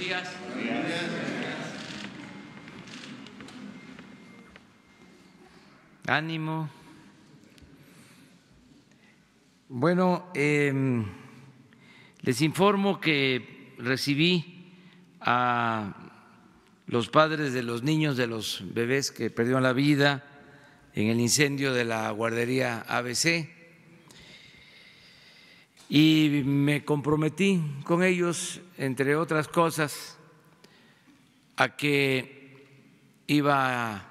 días. Ánimo. Bueno, les informo que recibí a los padres de los niños, de los bebés que perdieron la vida en el incendio de la guardería ABC y me comprometí con ellos, entre otras cosas, a que iba a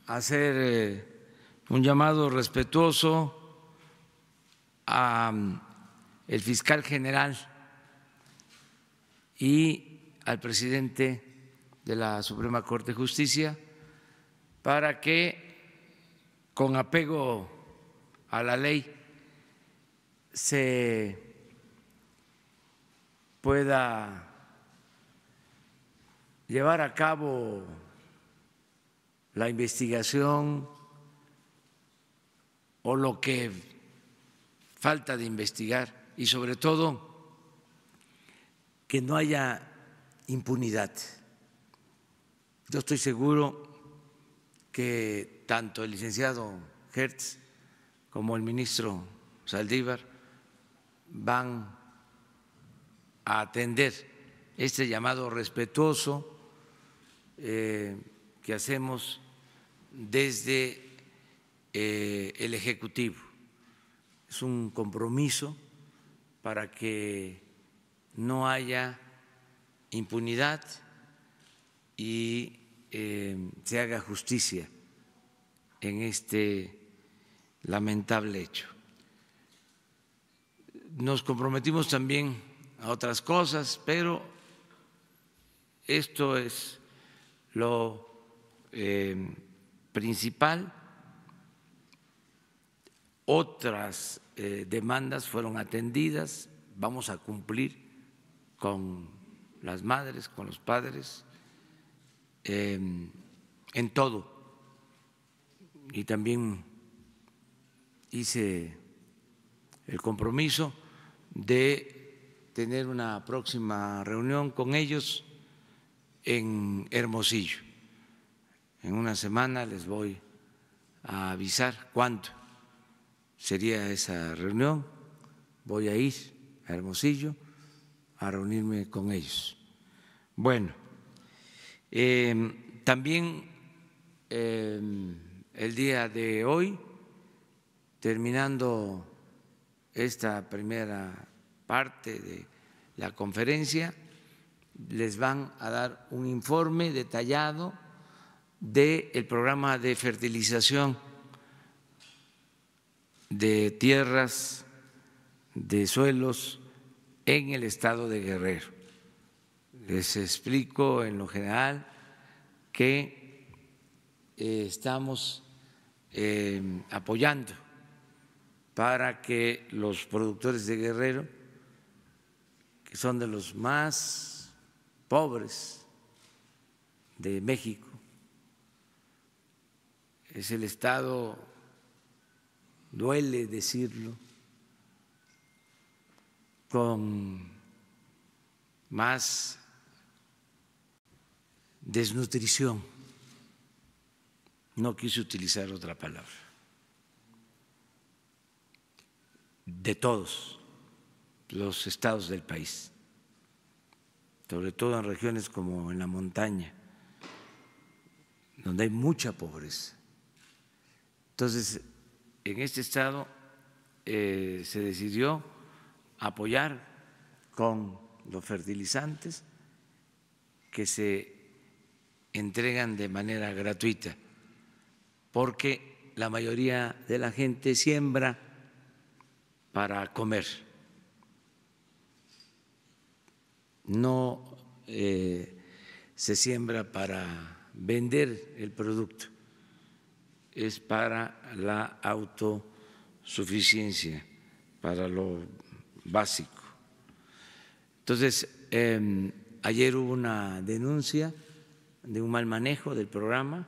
hacer un llamado respetuoso al fiscal general y al presidente de la Suprema Corte de Justicia para que, con apego a la ley, se pueda llevar a cabo la investigación o lo que falta de investigar y, sobre todo, que no haya impunidad. Yo estoy seguro que tanto el licenciado Hertz como el ministro Saldívar van a atender este llamado respetuoso que hacemos desde el Ejecutivo. Es un compromiso para que no haya impunidad y se haga justicia en este lamentable hecho. Nos comprometimos también a otras cosas, pero esto es lo principal. Otras demandas fueron atendidas, vamos a cumplir con las madres, con los padres, en todo. Y también hice el compromiso de tener una próxima reunión con ellos en Hermosillo. En una semana les voy a avisar cuándo sería esa reunión. Voy a ir a Hermosillo a reunirme con ellos. Bueno, también el día de hoy, terminando esta primera parte de la conferencia, les van a dar un informe detallado del programa de fertilización de tierras, de suelos en el estado de Guerrero. Les explico en lo general que estamos apoyando para que los productores de Guerrero, que son de los más pobres de México, es el estado, duele decirlo, con más desnutrición, no quise utilizar otra palabra, de todos los estados del país, sobre todo en regiones como en la montaña, donde hay mucha pobreza. Entonces, en este estado se decidió apoyar con los fertilizantes que se entregan de manera gratuita, porque la mayoría de la gente siembra para comer, no se siembra para vender el producto, es para la autosuficiencia, para lo básico. Entonces, ayer hubo una denuncia de un mal manejo del programa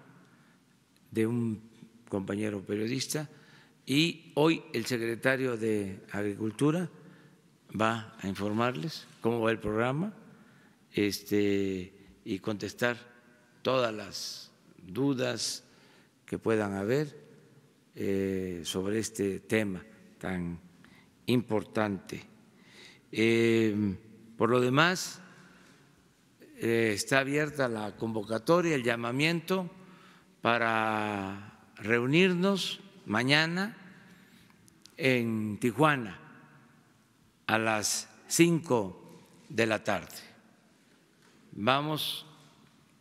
de un compañero periodista y hoy el secretario de Agricultura va a informarles cómo va el programa. y contestar todas las dudas que puedan haber sobre este tema tan importante. Por lo demás, está abierta la convocatoria, el llamamiento para reunirnos mañana en Tijuana a las 5 de la tarde. Vamos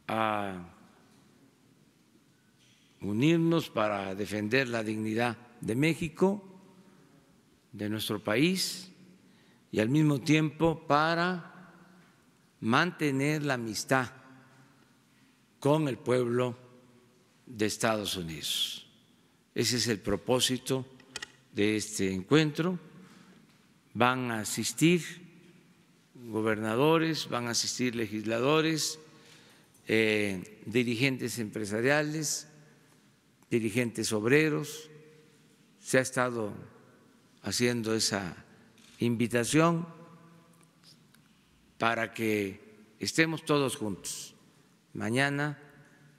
a unirnos para defender la dignidad de México, de nuestro país, y al mismo tiempo para mantener la amistad con el pueblo de Estados Unidos. Ese es el propósito de este encuentro. Van a asistir gobernadores, van a asistir legisladores, dirigentes empresariales, dirigentes obreros. Se ha estado haciendo esa invitación para que estemos todos juntos mañana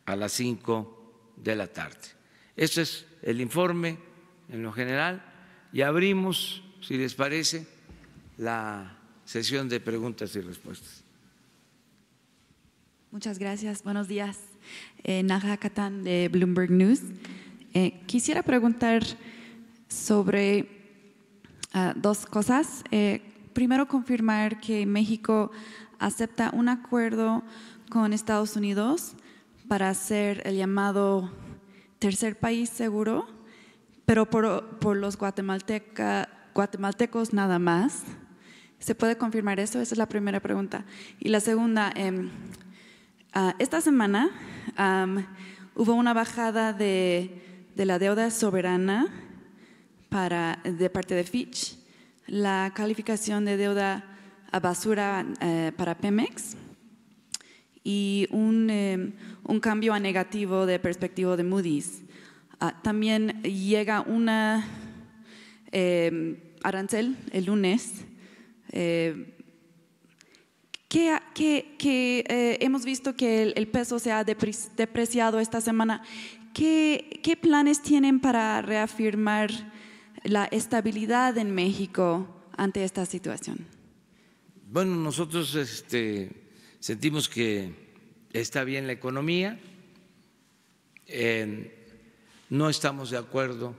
a las 5 de la tarde. Este es el informe en lo general y abrimos, si les parece, la sesión de preguntas y respuestas. Muchas gracias. Buenos días. Naja Catán de Bloomberg News. Quisiera preguntar sobre dos cosas. Primero, confirmar que México acepta un acuerdo con Estados Unidos para hacer el llamado tercer país seguro, pero por los guatemaltecos nada más. ¿Se puede confirmar eso? Esa es la primera pregunta. Y la segunda, esta semana hubo una bajada de la deuda soberana de parte de Fitch, la calificación de deuda a basura para Pemex y un cambio a negativo de perspectiva de Moody's. También llega una arancel el lunes que hemos visto que el peso se ha depreciado esta semana. ¿Qué planes tienen para reafirmar la estabilidad en México ante esta situación? Bueno, nosotros sentimos que está bien la economía, no estamos de acuerdo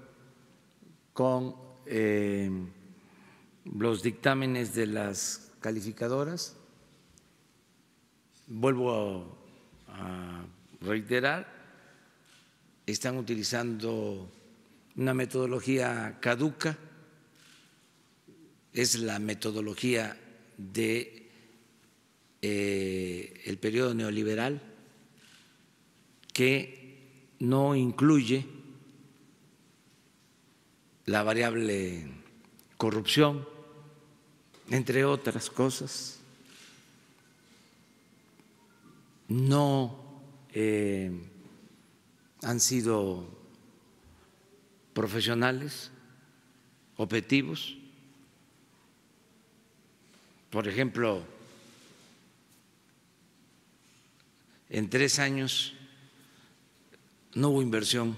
con los dictámenes de las calificadoras. Vuelvo a reiterar, están utilizando una metodología caduca, es la metodología de el periodo neoliberal, que no incluye la variable corrupción, entre otras cosas. No han sido profesionales, objetivos. Por ejemplo, en 3 años no hubo inversión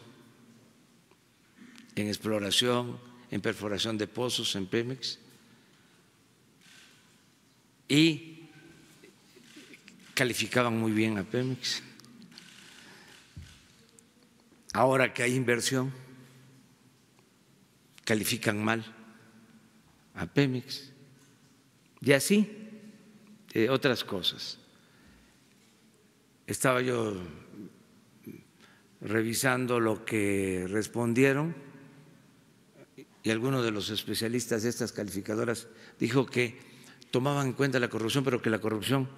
en exploración, en perforación de pozos en Pemex, y calificaban muy bien a Pemex. Ahora que hay inversión, califican mal a Pemex. Y así, otras cosas. Estaba yo revisando lo que respondieron y algunos de los especialistas de estas calificadoras dijo que tomaban en cuenta la corrupción, pero que la corrupción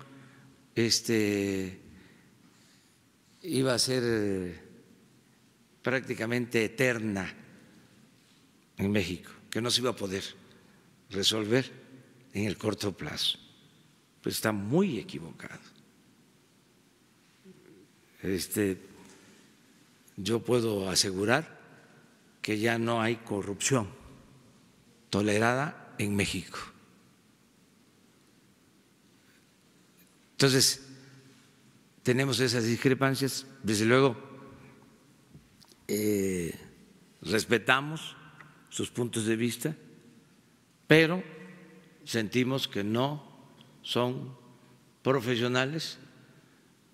iba a ser prácticamente eterna en México, que no se iba a poder resolver en el corto plazo. Pues está muy equivocado. Yo puedo asegurar que ya no hay corrupción tolerada en México. Entonces, tenemos esas discrepancias. Desde luego, respetamos sus puntos de vista, pero sentimos que no son profesionales,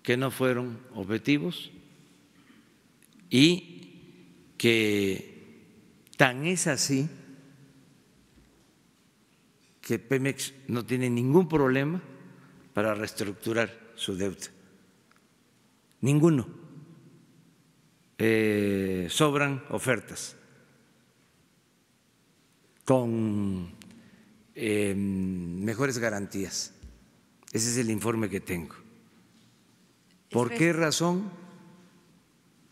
que no fueron objetivos y que tan es así que Pemex no tiene ningún problema para reestructurar su deuda, ninguno. Sobran ofertas con mejores garantías. Ese es el informe que tengo. ¿Por qué razón?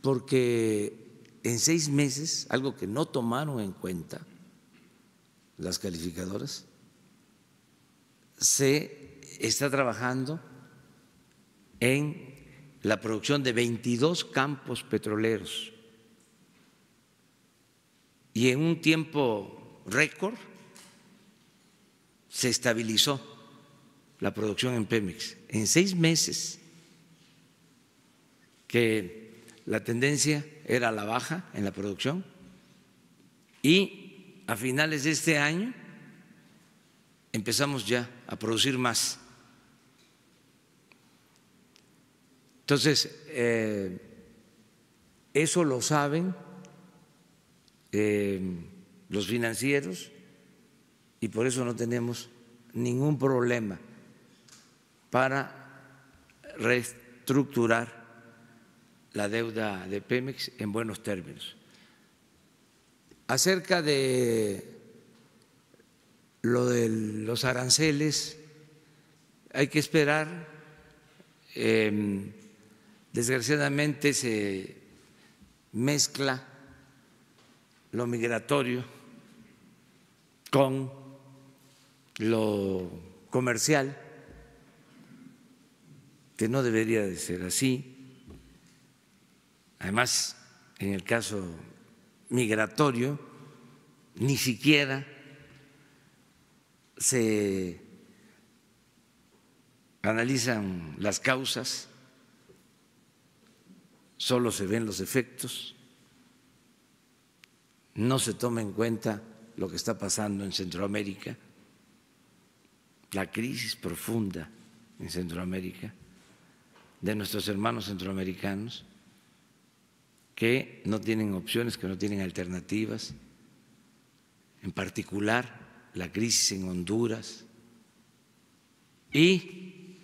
Porque en 6 meses, algo que no tomaron en cuenta las calificadoras, se está trabajando en la producción de 22 campos petroleros y en un tiempo récord se estabilizó la producción en Pemex. En 6 meses, que la tendencia era a la baja en la producción, y a finales de este año empezamos ya a producir más. Entonces, eso lo saben los financieros y por eso no tenemos ningún problema para reestructurar la deuda de Pemex en buenos términos. Acerca de lo de los aranceles, hay que esperar. Desgraciadamente se mezcla lo migratorio con lo comercial, que no debería de ser así. Además, en el caso migratorio, ni siquiera se analizan las causas, solo se ven los efectos, no se toma en cuenta lo que está pasando en Centroamérica, la crisis profunda en Centroamérica de nuestros hermanos centroamericanos que no tienen opciones, que no tienen alternativas, en particular la crisis en Honduras y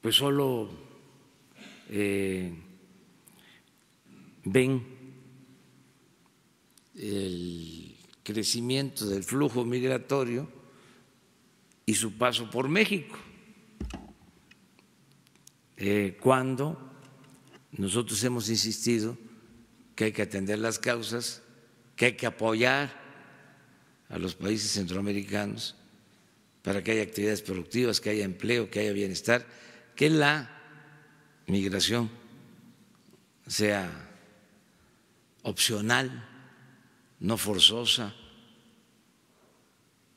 pues solo ven el crecimiento del flujo migratorio y su paso por México, cuando nosotros hemos insistido que hay que atender las causas, que hay que apoyar a los países centroamericanos para que haya actividades productivas, que haya empleo, que haya bienestar, que la migración sea opcional, no forzosa.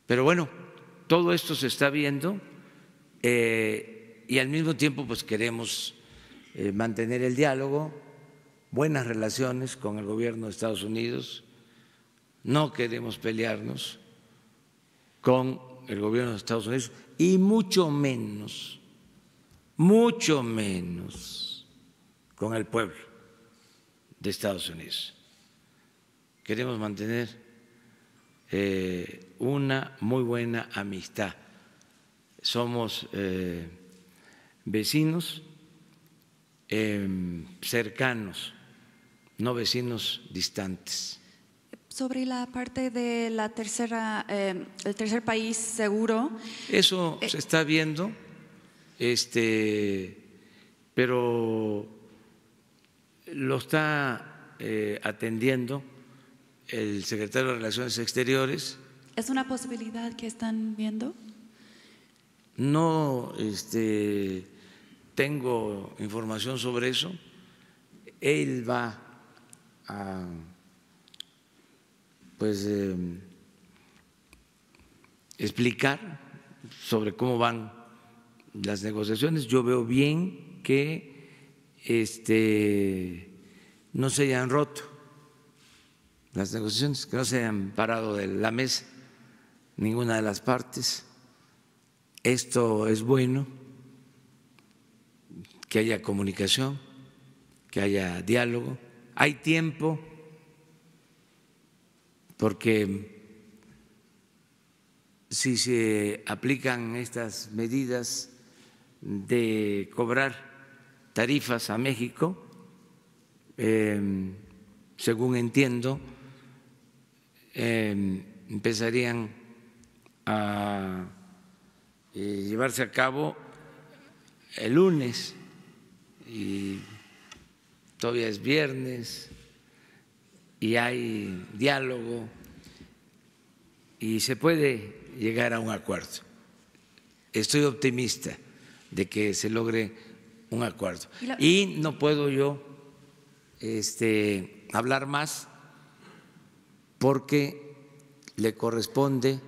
Pero bueno, todo esto se está viendo y al mismo tiempo pues queremos mantener el diálogo, buenas relaciones con el gobierno de Estados Unidos, no queremos pelearnos con el gobierno de Estados Unidos y mucho menos con el pueblo de Estados Unidos. Queremos mantener una muy buena amistad. Somos vecinos cercanos, no vecinos distantes. Sobre la parte de la tercera, el tercer país seguro. Eso se está viendo, pero lo está atendiendo el secretario de Relaciones Exteriores. ¿Es una posibilidad que están viendo? No tengo información sobre eso. Él va a explicar sobre cómo van las negociaciones. Yo veo bien que no se hayan roto las negociaciones, que no se hayan parado de la mesa ninguna de las partes. Esto es bueno, que haya comunicación, que haya diálogo. Hay tiempo, porque si se aplican estas medidas de cobrar tarifas a México, según entiendo, empezarían a llevarse a cabo el lunes y todavía es viernes y hay diálogo y se puede llegar a un acuerdo. Estoy optimista de que se logre un acuerdo. Y no puedo yo hablar más porque le corresponde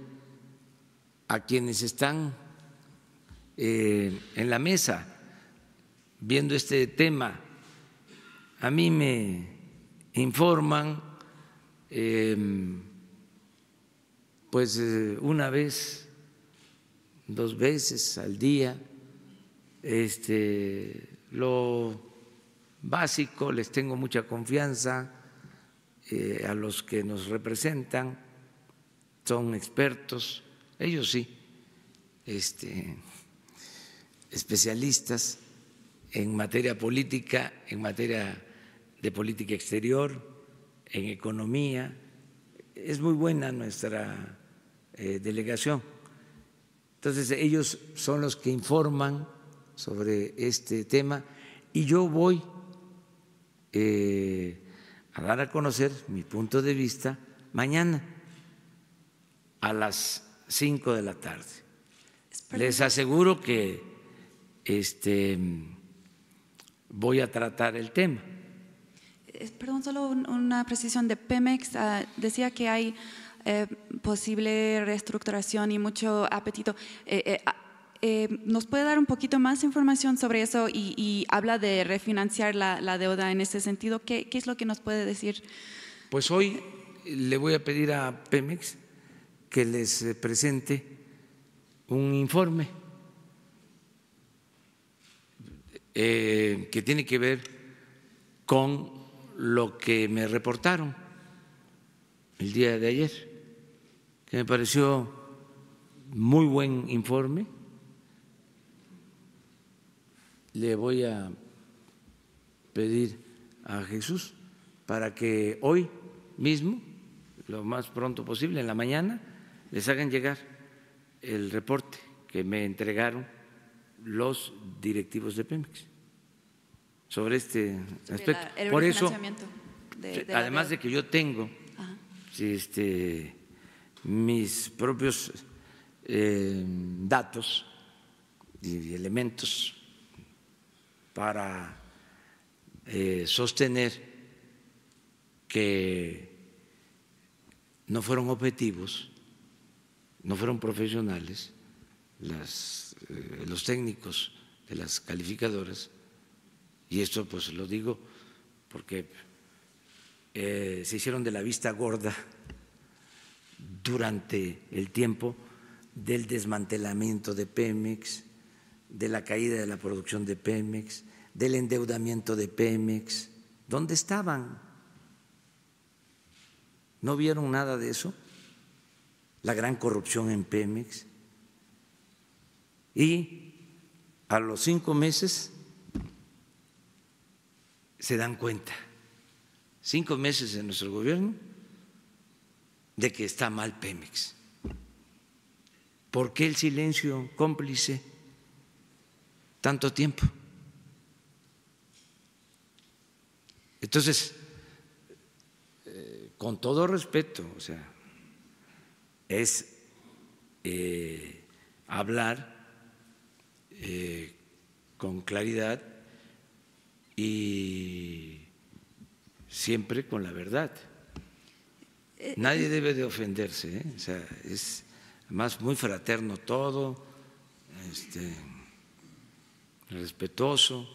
a quienes están en la mesa viendo este tema. A mí me informan pues una vez, 2 veces al día, lo básico. Les tengo mucha confianza a los que nos representan, son expertos, ellos sí, especialistas en materia política, en materia de política exterior, en economía. Es muy buena nuestra delegación. Entonces, ellos son los que informan sobre este tema y yo voy a dar a conocer mi punto de vista mañana a las 5 de la tarde. Les aseguro que voy a tratar el tema. Perdón, solo una precisión de Pemex. Decía que hay posible reestructuración y mucho apetito. ¿Nos puede dar un poquito más información sobre eso y habla de refinanciar la deuda en ese sentido? ¿Qué es lo que nos puede decir? Pues hoy le voy a pedir a Pemex que les presente un informe que tiene que ver con lo que me reportaron el día de ayer, que me pareció muy buen informe. Le voy a pedir a Jesús para que hoy mismo, lo más pronto posible, en la mañana, les hagan llegar el reporte que me entregaron los directivos de Pemex sobre este aspecto. Por eso, además de que yo tengo mis propios datos y elementos para sostener que no fueron objetivos, no fueron profesionales los técnicos de las calificadoras, y esto pues lo digo porque se hicieron de la vista gorda durante el tiempo del desmantelamiento de Pemex, de la caída de la producción de Pemex, del endeudamiento de Pemex. ¿Dónde estaban? ¿No vieron nada de eso? La gran corrupción en Pemex. Y a los 5 meses se dan cuenta, 5 meses en nuestro gobierno, de que está mal Pemex. ¿Por qué el silencio cómplice tanto tiempo? Entonces, con todo respeto, o sea, es hablar con claridad y siempre con la verdad. Nadie debe de ofenderse, o sea, es además muy fraterno todo, respetuoso,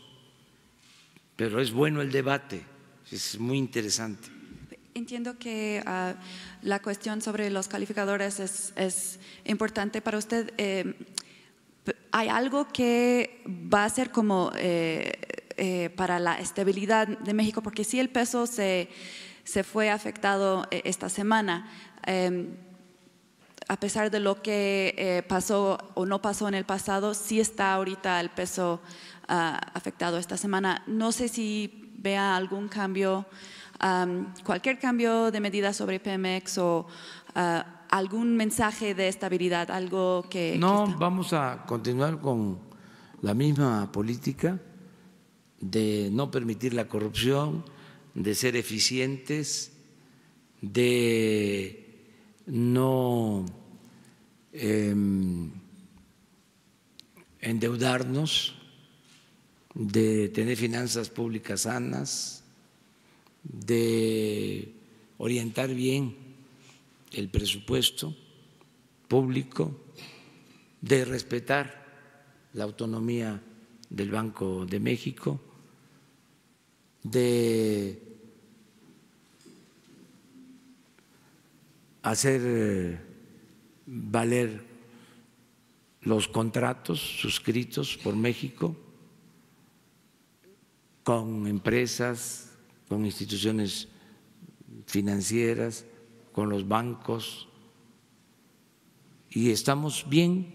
pero es bueno el debate, es muy interesante. Entiendo que la cuestión sobre los calificadores es importante para usted. ¿Hay algo que va a ser como para la estabilidad de México? Porque sí, el peso se fue afectado esta semana. A pesar de lo que pasó o no pasó en el pasado, sí está ahorita el peso afectado esta semana. No sé si vea algún cambio, cualquier cambio de medida sobre Pemex o algún mensaje de estabilidad, algo que… No, vamos a continuar con la misma política de no permitir la corrupción, de ser eficientes, de no endeudarnos, de tener finanzas públicas sanas, de orientar bien el presupuesto público, de respetar la autonomía del Banco de México, de hacer valer los contratos suscritos por México con empresas, con instituciones financieras, con los bancos, y estamos bien.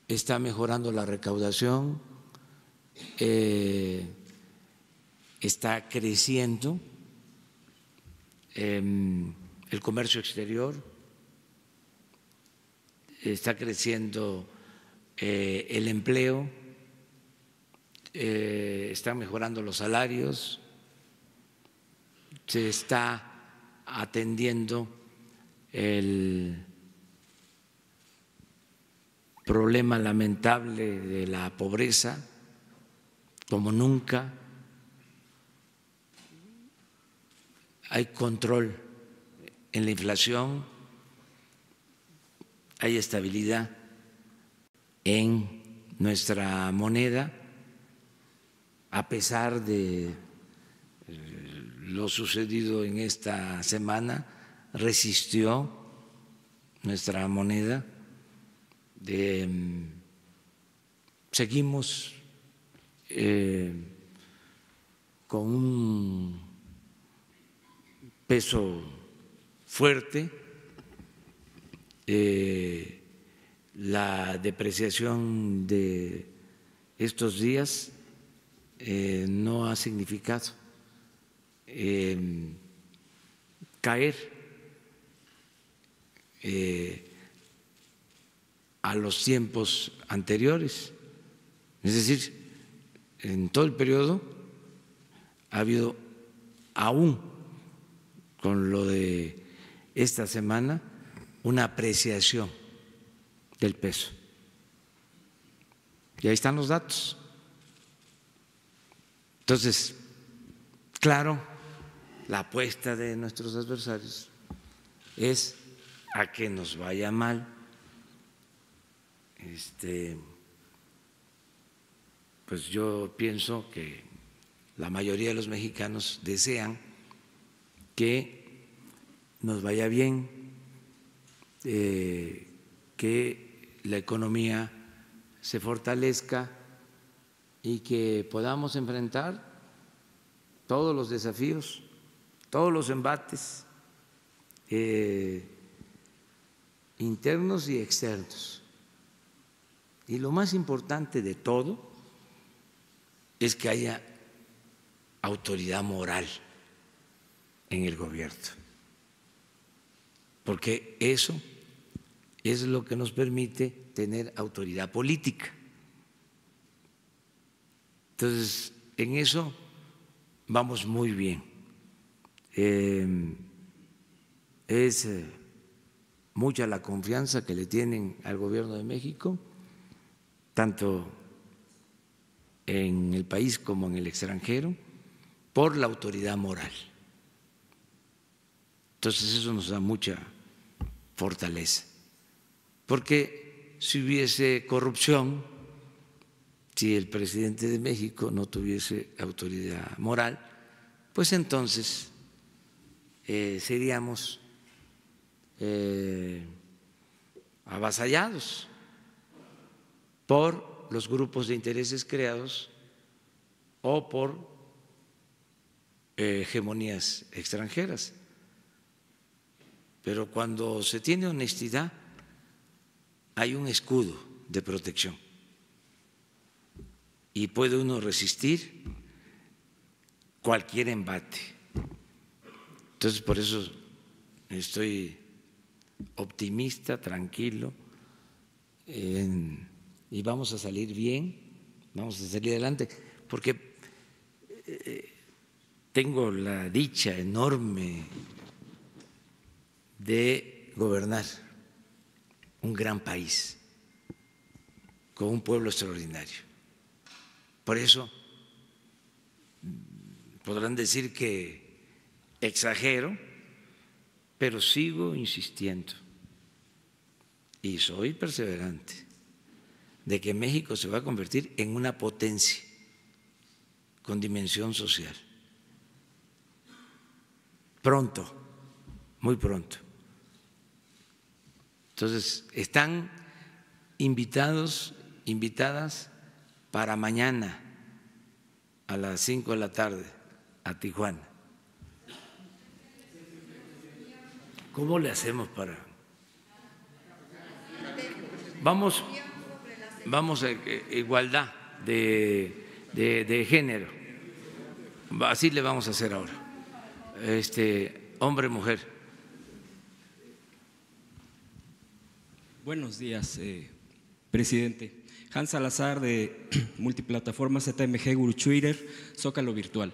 Está mejorando la recaudación, está creciendo el comercio exterior, está creciendo el empleo, están mejorando los salarios, se está atendiendo el problema lamentable de la pobreza como nunca, hay control en la inflación, hay estabilidad en nuestra moneda, a pesar de lo sucedido en esta semana, resistió nuestra moneda. Seguimos con un peso fuerte, la depreciación de estos días no ha significado caer a los tiempos anteriores, es decir, en todo el periodo ha habido, aún con lo de esta semana, una apreciación del peso. Y ahí están los datos. Entonces, claro, la apuesta de nuestros adversarios es a que nos vaya mal. Pues yo pienso que la mayoría de los mexicanos desean que nos vaya bien, que la economía se fortalezca y que podamos enfrentar todos los desafíos, todos los embates internos y externos. Y lo más importante de todo es que haya autoridad moral en el gobierno, porque eso es lo que nos permite tener autoridad política. Entonces, en eso vamos muy bien. Es mucha la confianza que le tienen al gobierno de México, tanto en el país como en el extranjero, por la autoridad moral. Entonces eso nos da mucha fortaleza, porque si hubiese corrupción, si el presidente de México no tuviese autoridad moral, pues entonces seríamos avasallados por los grupos de intereses creados o por hegemonías extranjeras. Pero cuando se tiene honestidad, hay un escudo de protección y puede uno resistir cualquier embate. Entonces, por eso estoy optimista, tranquilo, y vamos a salir bien, vamos a salir adelante, porque tengo la dicha enorme de gobernar un gran país con un pueblo extraordinario. Por eso podrán decir que exagero, pero sigo insistiendo y soy perseverante de que México se va a convertir en una potencia con dimensión social. Pronto, muy pronto. Entonces, están invitados, invitadas para mañana a las 5 de la tarde a Tijuana. ¿Cómo le hacemos para...? Vamos a igualdad de género. Así le vamos a hacer ahora. Hombre, mujer. Buenos días, presidente. Hans Salazar, de Multiplataforma ZMG Guru Twitter, Zócalo Virtual.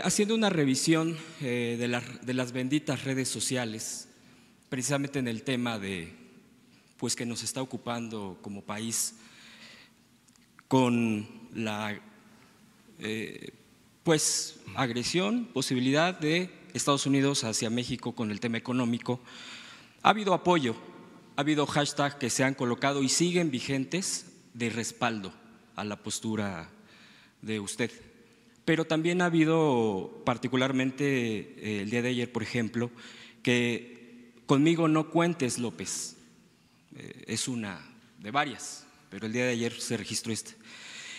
Haciendo una revisión de las benditas redes sociales, precisamente en el tema pues que nos está ocupando como país con la pues agresión, posibilidad de Estados Unidos hacia México con el tema económico. Ha habido apoyo, ha habido hashtags que se han colocado y siguen vigentes de respaldo a la postura de usted. Pero también ha habido, particularmente el día de ayer, por ejemplo, que conmigo no cuentes, López. Es una de varias, pero el día de ayer se registró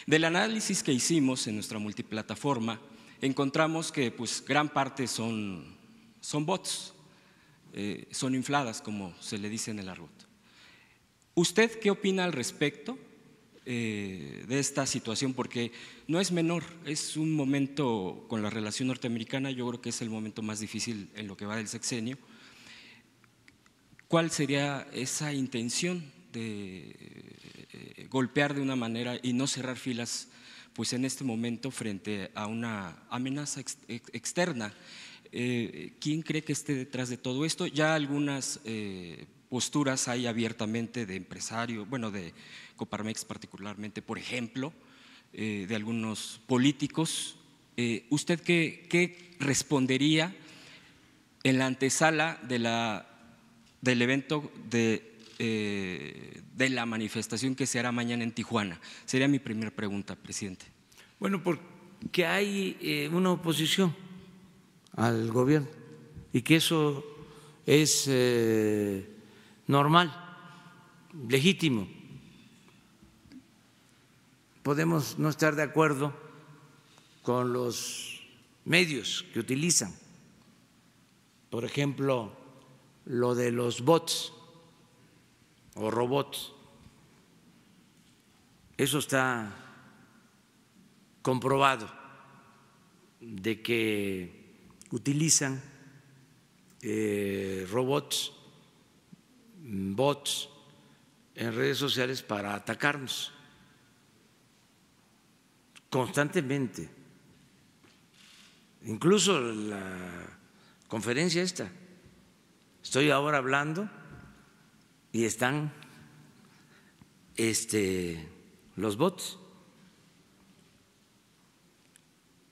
Del análisis que hicimos en nuestra multiplataforma, encontramos que pues, gran parte son bots, son infladas, como se le dice en el argot. ¿Usted qué opina al respecto de esta situación? Porque no es menor, es un momento con la relación norteamericana, yo creo que es el momento más difícil en lo que va del sexenio. ¿Cuál sería esa intención de golpear de una manera y no cerrar filas pues en este momento frente a una amenaza externa? ¿Quién cree que esté detrás de todo esto? Ya algunas posturas hay abiertamente de empresario, bueno, de Coparmex particularmente, por ejemplo, de algunos políticos. ¿Usted qué respondería en la antesala del evento de la manifestación que se hará mañana en Tijuana? Sería mi primera pregunta, presidente. Bueno, porque hay una oposición al gobierno y que eso es normal, legítimo. Podemos no estar de acuerdo con los medios que utilizan, por ejemplo, lo de los bots o robots. Eso está comprobado de que utilizan robots, bots en redes sociales para atacarnos constantemente. Incluso la conferencia esta, estoy ahora hablando y están los bots.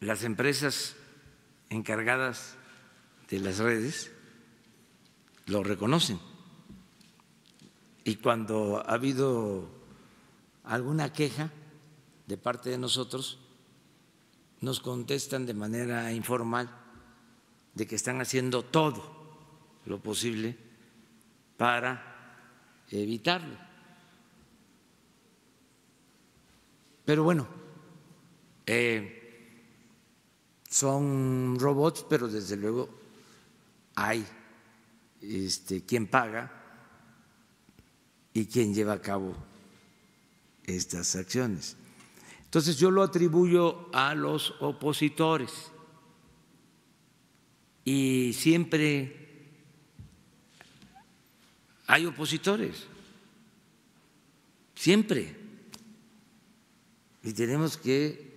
Las empresas encargadas de las redes lo reconocen. Y cuando ha habido alguna queja de parte de nosotros, nos contestan de manera informal de que están haciendo todo lo posible para evitarlo. Pero bueno, son robots, pero desde luego hay quien paga y quien lleva a cabo estas acciones. Entonces yo lo atribuyo a los opositores y siempre hay opositores, siempre, y tenemos que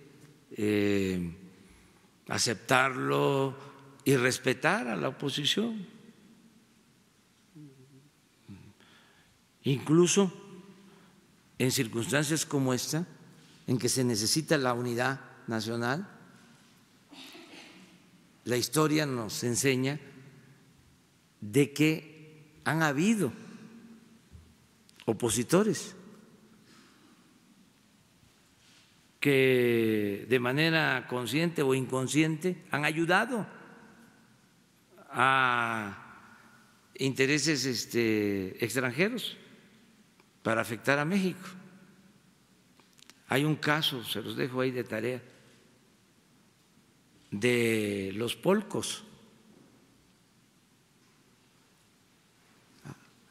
aceptarlo y respetar a la oposición. Incluso en circunstancias como esta, en que se necesita la unidad nacional, la historia nos enseña de que han habido opositores que de manera consciente o inconsciente han ayudado a intereses extranjeros para afectar a México. Hay un caso, se los dejo ahí de tarea, de los polcos.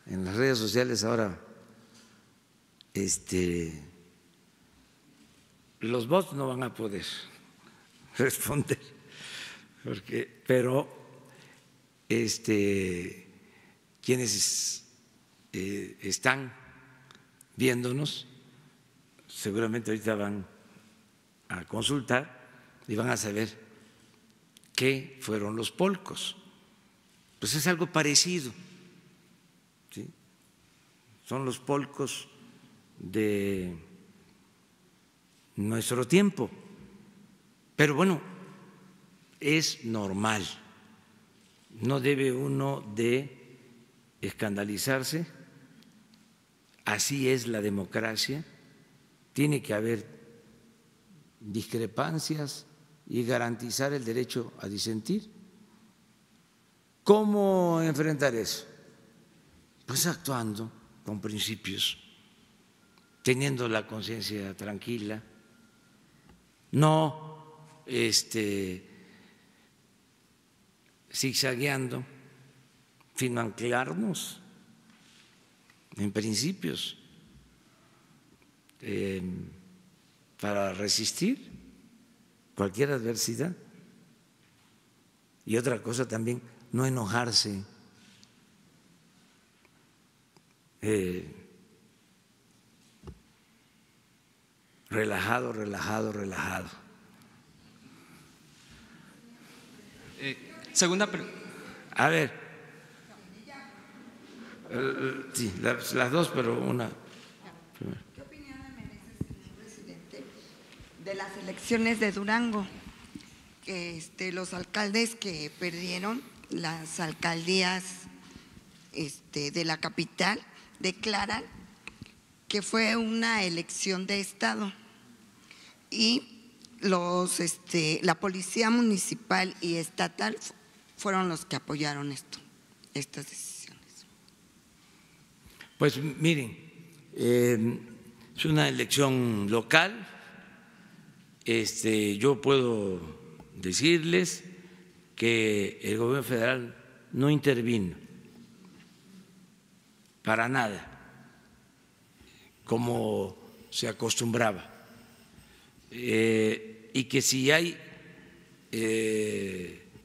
En las redes sociales ahora los bots no van a poder responder, pero quienes están viéndonos seguramente ahorita van a consultar y van a saber qué fueron los polcos. Pues es algo parecido, ¿sí? Son los polcos de nuestro tiempo, pero bueno, es normal, no debe uno de escandalizarse, así es la democracia. Tiene que haber discrepancias y garantizar el derecho a disentir. ¿Cómo enfrentar eso? Pues actuando con principios, teniendo la conciencia tranquila, no zigzagueando, sino anclarnos en principios para resistir cualquier adversidad. Y otra cosa también, no enojarse, relajado, relajado, relajado. Segunda pregunta. A ver, sí, las dos, pero una. ¿Qué opinión le merece, señor presidente, de las elecciones de Durango? Que los alcaldes que perdieron las alcaldías de la capital declaran que fue una elección de Estado y la policía municipal y estatal fueron los que apoyaron estas decisiones. Pues miren, es una elección local. Yo puedo decirles que el gobierno federal no intervino para nada, como se acostumbraba, y que si hay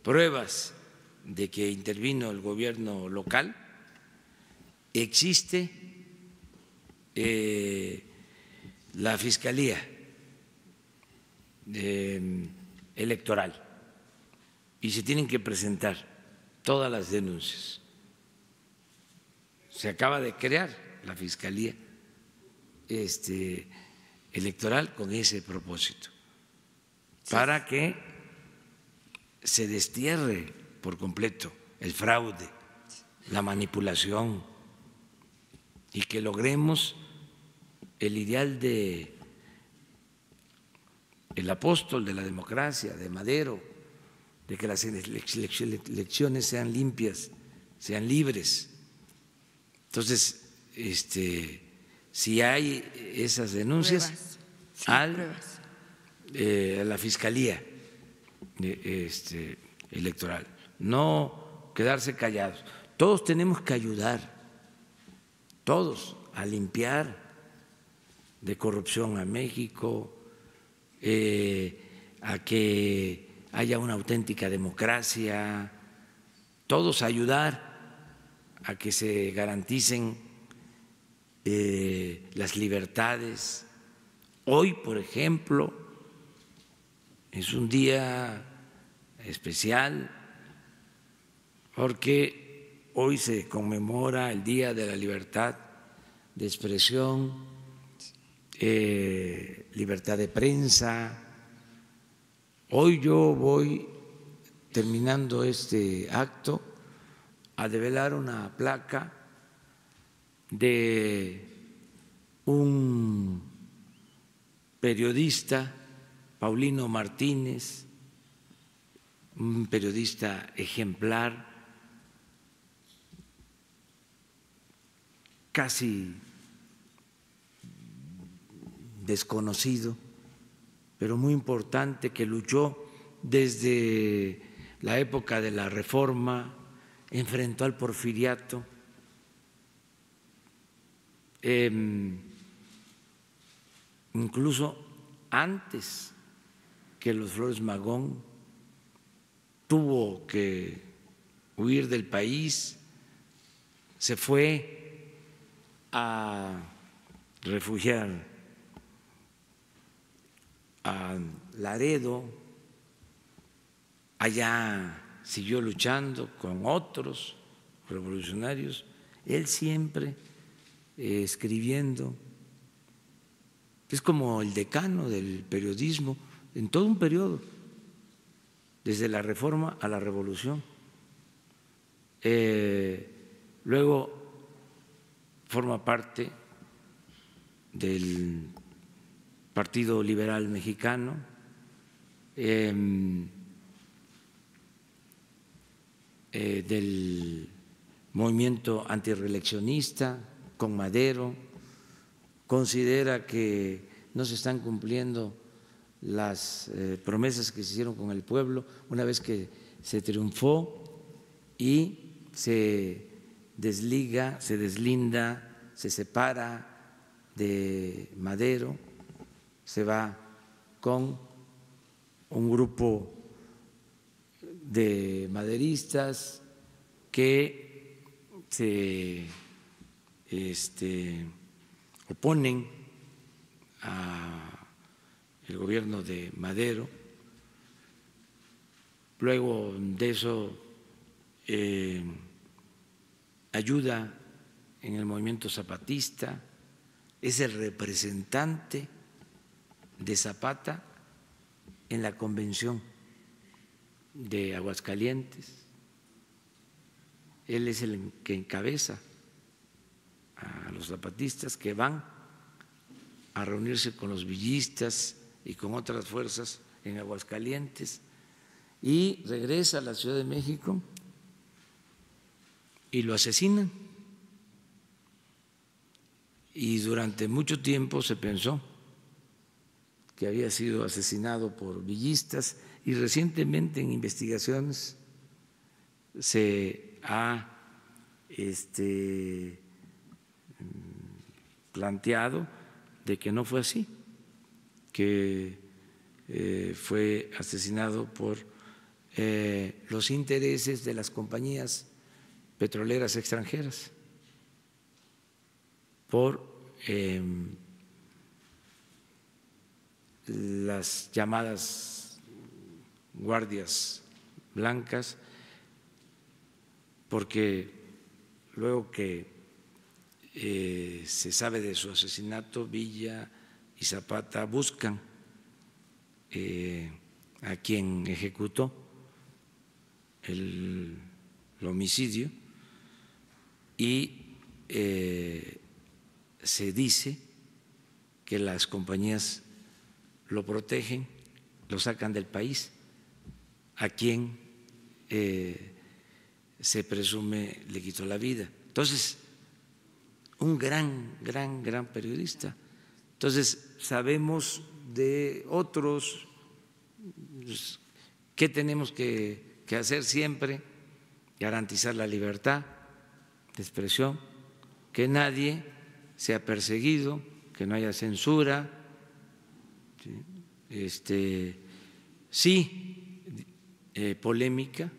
pruebas de que intervino el gobierno local, existe la Fiscalía Electoral y se tienen que presentar todas las denuncias. Se acaba de crear la Fiscalía Electoral con ese propósito, para que se destierre por completo el fraude, la manipulación, y que logremos el ideal de el apóstol de la democracia, de Madero, de que las elecciones sean limpias, sean libres. Entonces, si hay esas denuncias, Pruebas. Sí, a la Fiscalía electoral, no quedarse callados. Todos tenemos que ayudar, todos, a limpiar de corrupción a México, a que haya una auténtica democracia, todos a ayudar a que se garanticen las libertades. Hoy, por ejemplo, es un día especial porque hoy se conmemora el Día de la Libertad de Expresión, libertad de prensa. Hoy yo voy, terminando este acto, a develar una placa de un periodista, Paulino Martínez, un periodista ejemplar, casi desconocido, pero muy importante, que luchó desde la época de la Reforma, enfrentó al porfiriato, incluso antes que los Flores Magón, tuvo que huir del país, se fue a refugiar a Laredo, allá siguió luchando con otros revolucionarios, él siempre escribiendo. Es como el decano del periodismo en todo un periodo, desde la Reforma a la Revolución. Luego forma parte del Partido Liberal Mexicano, del movimiento antirreeleccionista con Madero. Considera que no se están cumpliendo las promesas que se hicieron con el pueblo una vez que se triunfó, y se desliga, se deslinda, se separa de Madero, se va con un grupo de maderistas que se oponen al gobierno de Madero. Luego de eso ayuda en el movimiento zapatista, es el representante de Zapata en la convención de Aguascalientes. Él es el que encabeza a los zapatistas que van a reunirse con los villistas y con otras fuerzas en Aguascalientes, y regresa a la Ciudad de México y lo asesinan. Y durante mucho tiempo se pensó que había sido asesinado por villistas, y recientemente en investigaciones se ha planteado de que no fue así, que fue asesinado por los intereses de las compañías petroleras extranjeras, por las llamadas guardias blancas, porque luego que se sabe de su asesinato, Villa y Zapata buscan a quien ejecutó el homicidio, y se dice que las compañías lo protegen, lo sacan del país, a quien se presume le quitó la vida. Entonces, un gran periodista. Entonces, sabemos de otros. ¿Qué tenemos que hacer siempre? Garantizar la libertad de expresión, que nadie sea perseguido, que no haya censura, sí, polémica,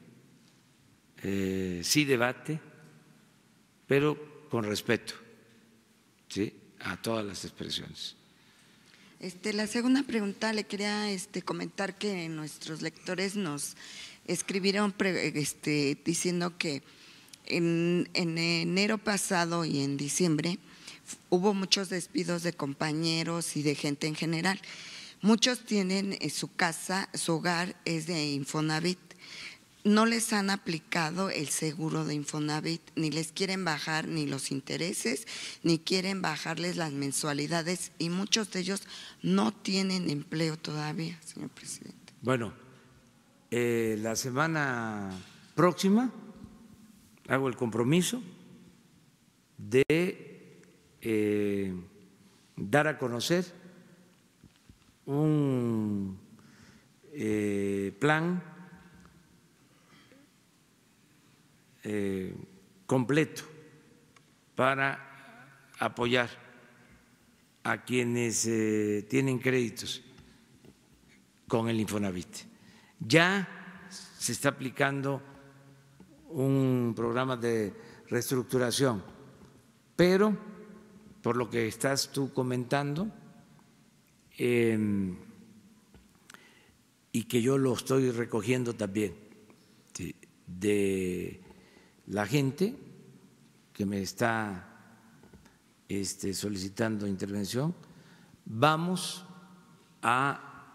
sí debate, pero con respeto, ¿sí?, a todas las expresiones. La segunda pregunta le quería comentar que nuestros lectores nos escribieron diciendo que en enero pasado y en diciembre hubo muchos despidos de compañeros y de gente en general. Muchos tienen su casa, su hogar es de Infonavit. No les han aplicado el seguro de Infonavit, ni les quieren bajar ni los intereses, ni quieren bajarles las mensualidades, y muchos de ellos no tienen empleo todavía, señor presidente. Bueno, la semana próxima hago el compromiso de dar a conocer un plan completo para apoyar a quienes tienen créditos con el Infonavit. Ya se está aplicando un programa de reestructuración, pero por lo que estás tú comentando, y que yo lo estoy recogiendo también, ¿sí?, de la gente que me está solicitando intervención, vamos a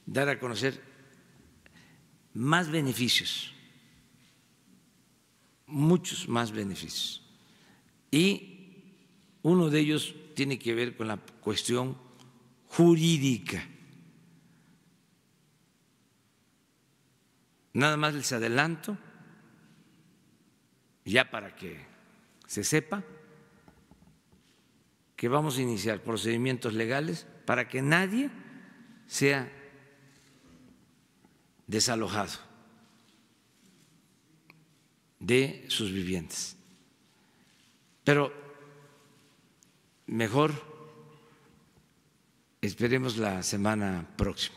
dar a conocer más beneficios, muchos más beneficios, y uno de ellos tiene que ver con la cuestión jurídica. Nada más les adelanto, ya para que se sepa, que vamos a iniciar procedimientos legales para que nadie sea desalojado de sus viviendas. Pero mejor esperemos la semana próxima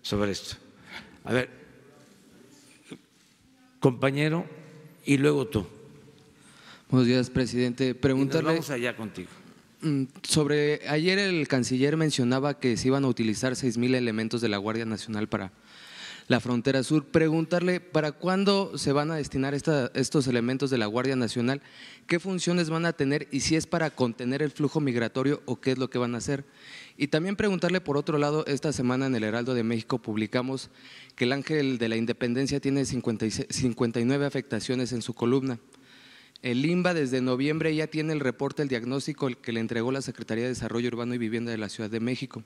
sobre esto. A ver, compañero, y luego tú. Buenos días, presidente. Preguntarle. Vamos allá contigo. Sobre ayer el canciller mencionaba que se iban a utilizar 6,000 elementos de la Guardia Nacional para la frontera sur. Preguntarle para cuándo se van a destinar estos elementos de la Guardia Nacional, qué funciones van a tener y si es para contener el flujo migratorio o qué es lo que van a hacer. Y también preguntarle, por otro lado, esta semana en el Heraldo de México publicamos que el Ángel de la Independencia tiene 59 afectaciones en su columna. El INBA desde noviembre ya tiene el reporte, el diagnóstico que le entregó la Secretaría de Desarrollo Urbano y Vivienda de la Ciudad de México.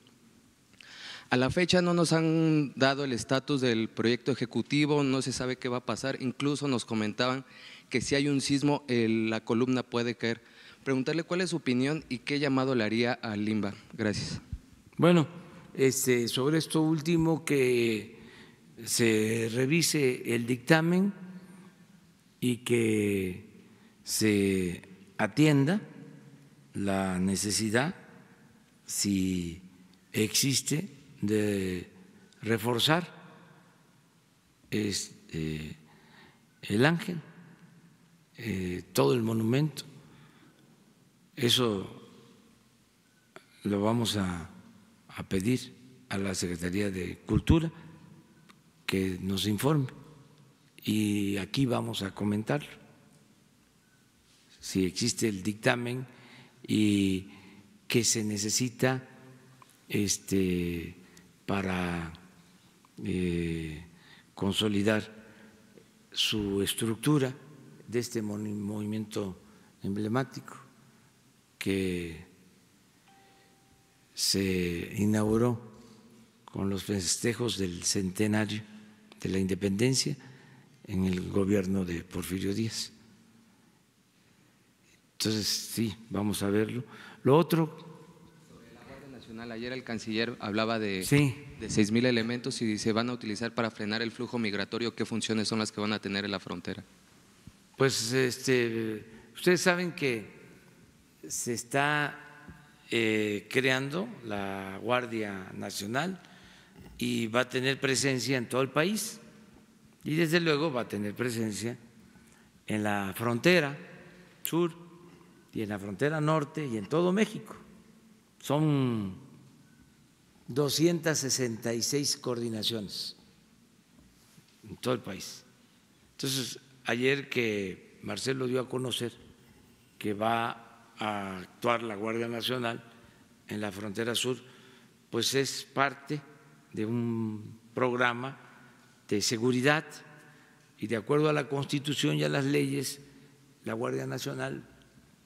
A la fecha no nos han dado el estatus del proyecto ejecutivo, no se sabe qué va a pasar, incluso nos comentaban que si hay un sismo la columna puede caer. Preguntarle cuál es su opinión y qué llamado le haría al INBA. Gracias. Bueno, sobre esto último, que se revise el dictamen y que se atienda la necesidad, si existe, de reforzar el Ángel, todo el monumento. Eso lo vamos a pedir a la Secretaría de Cultura que nos informe, y aquí vamos a comentarlo. Si existe el dictamen y qué se necesita para consolidar su estructura de este movimiento emblemático que se inauguró con los festejos del centenario de la independencia en el gobierno de Porfirio Díaz. Entonces, sí, vamos a verlo. Lo otro… Sobre la Guardia Nacional, ayer el canciller hablaba de 6,000 elementos y se van a utilizar para frenar el flujo migratorio. ¿Qué funciones son las que van a tener en la frontera? Pues ustedes saben que se está creando la Guardia Nacional y va a tener presencia en todo el país y desde luego va a tener presencia en la frontera sur y en la frontera norte y en todo México. Son 266 coordinaciones en todo el país. Entonces, ayer que Marcelo dio a conocer que va a actuar la Guardia Nacional en la frontera sur, pues es parte de un programa de seguridad y de acuerdo a la Constitución y a las leyes, la Guardia Nacional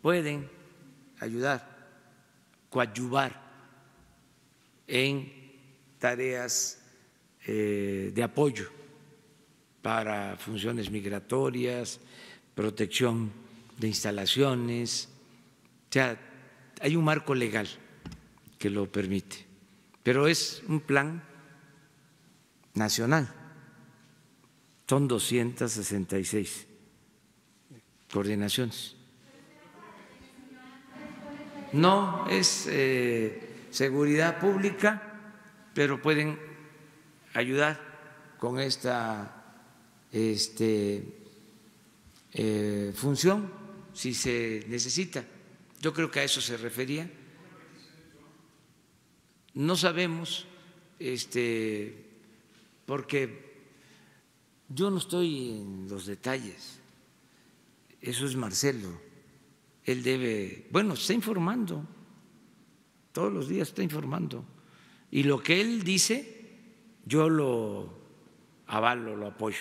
pueden ayudar, coadyuvar en tareas de apoyo para funciones migratorias, protección de instalaciones, o sea, hay un marco legal que lo permite, pero es un plan nacional, son 266 coordinaciones. No es seguridad pública, pero pueden ayudar con esta función si se necesita. Yo creo que a eso se refería. No sabemos, porque yo no estoy en los detalles, eso es Marcelo, él debe, bueno, está informando, todos los días está informando, y lo que él dice, yo lo avalo, lo apoyo.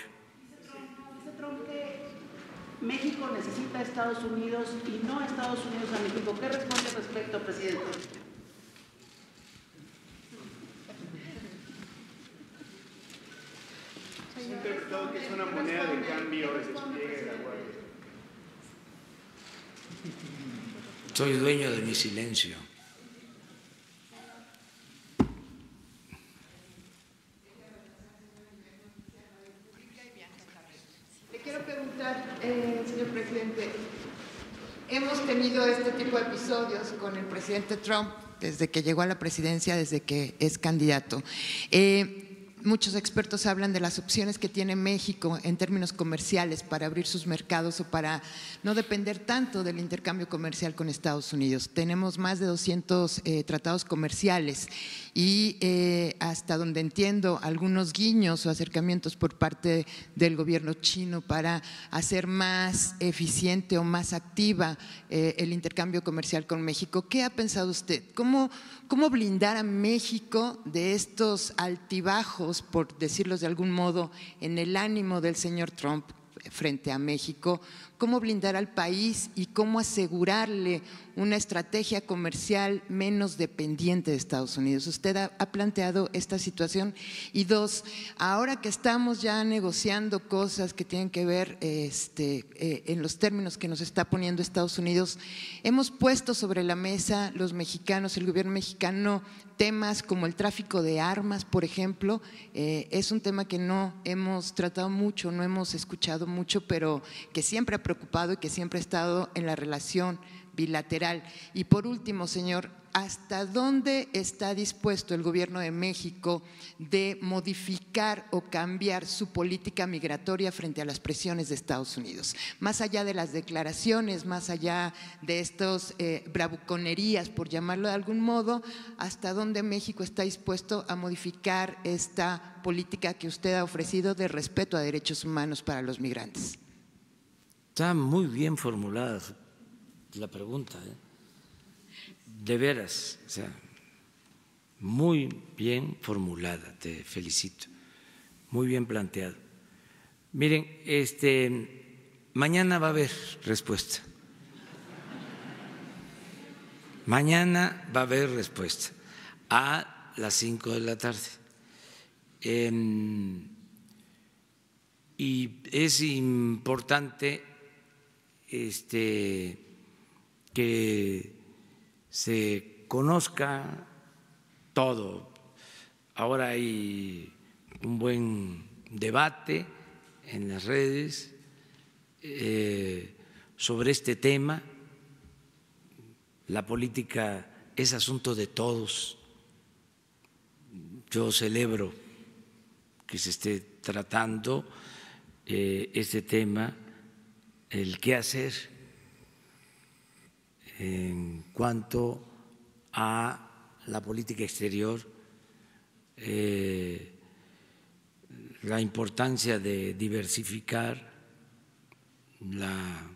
Dice Trump que México necesita a Estados Unidos y no a Estados Unidos a México. ¿Qué responde al respecto, presidente? Se ha interpretado que es una moneda de cambio el despliegue de la Guardia. Soy dueño de mi silencio. Le quiero preguntar, señor presidente, hemos tenido este tipo de episodios con el presidente Trump desde que llegó a la presidencia, desde que es candidato. Muchos expertos hablan de las opciones que tiene México en términos comerciales para abrir sus mercados o para no depender tanto del intercambio comercial con Estados Unidos. Tenemos más de 200 tratados comerciales y hasta donde entiendo algunos guiños o acercamientos por parte del gobierno chino para hacer más eficiente o más activa el intercambio comercial con México. ¿Qué ha pensado usted? ¿Cómo blindar a México de estos altibajos, por decirlos de algún modo, en el ánimo del señor Trump frente a México? ¿Cómo blindar al país y cómo asegurarle una estrategia comercial menos dependiente de Estados Unidos? ¿Usted ha planteado esta situación? Y dos, ahora que estamos ya negociando cosas que tienen que ver en los términos que nos está poniendo Estados Unidos, hemos puesto sobre la mesa los mexicanos, el gobierno mexicano, temas como el tráfico de armas, por ejemplo. Es un tema que no hemos tratado mucho, no hemos escuchado mucho, pero que siempre ha preocupado y que siempre ha estado en la relación bilateral. Y por último, señor, ¿hasta dónde está dispuesto el gobierno de México de modificar o cambiar su política migratoria frente a las presiones de Estados Unidos? Más allá de las declaraciones, más allá de estos bravuconerías, por llamarlo de algún modo, ¿hasta dónde México está dispuesto a modificar esta política que usted ha ofrecido de respeto a derechos humanos para los migrantes? Está muy bien formulada la pregunta, de veras, o sea, muy bien formulada, te felicito, muy bien planteado. Miren, mañana va a haber respuesta. Mañana va a haber respuesta a las 5 de la tarde. Y es importante que se conozca todo. Ahora hay un buen debate en las redes sobre este tema. La política es asunto de todos. Yo celebro que se esté tratando este tema, el qué hacer en cuanto a la política exterior, la importancia de diversificar la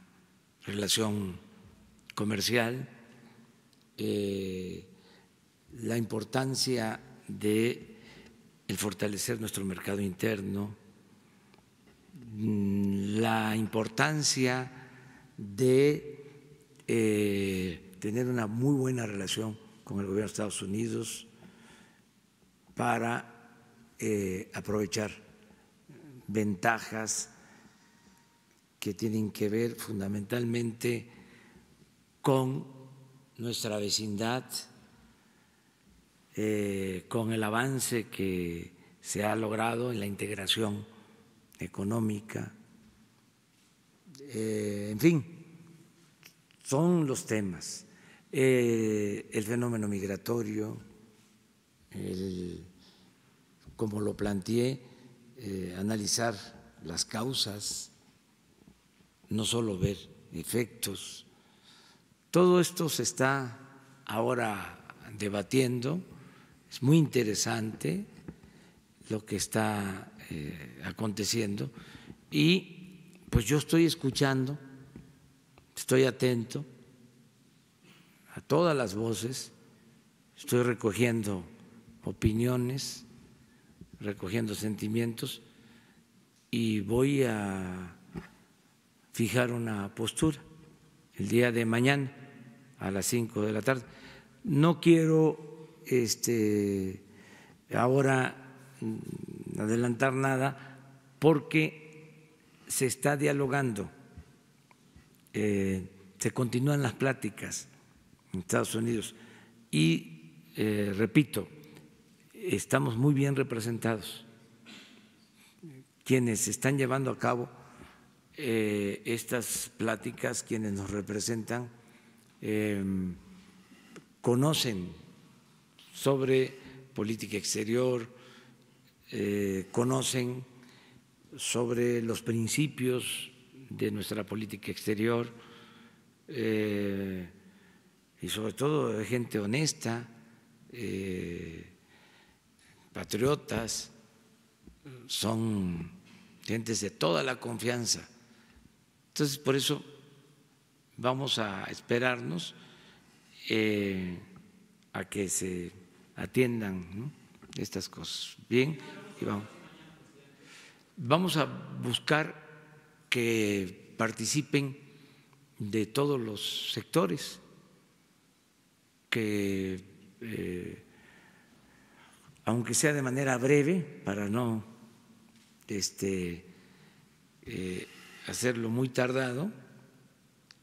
relación comercial, la importancia de el fortalecer nuestro mercado interno, la importancia de tener una muy buena relación con el gobierno de Estados Unidos para aprovechar ventajas que tienen que ver fundamentalmente con nuestra vecindad, con el avance que se ha logrado en la integración económica, en fin, son los temas, el fenómeno migratorio, como lo planteé, analizar las causas, no solo ver efectos. Todo esto se está ahora debatiendo, es muy interesante lo que está aconteciendo y pues yo estoy escuchando, estoy atento a todas las voces, estoy recogiendo opiniones, recogiendo sentimientos y voy a fijar una postura el día de mañana a las 5 de la tarde. No quiero ahora adelantar nada porque se está dialogando, se continúan las pláticas en Estados Unidos y repito, estamos muy bien representados. Quienes están llevando a cabo estas pláticas, quienes nos representan, conocen sobre política exterior, conocen sobre los principios de nuestra política exterior y sobre todo de gente honesta, patriotas, son gentes de toda la confianza. Entonces, por eso vamos a esperarnos a que se atiendan, ¿no?, estas cosas. Bien, y vamos a buscar que participen de todos los sectores, que aunque sea de manera breve, para no hacerlo muy tardado,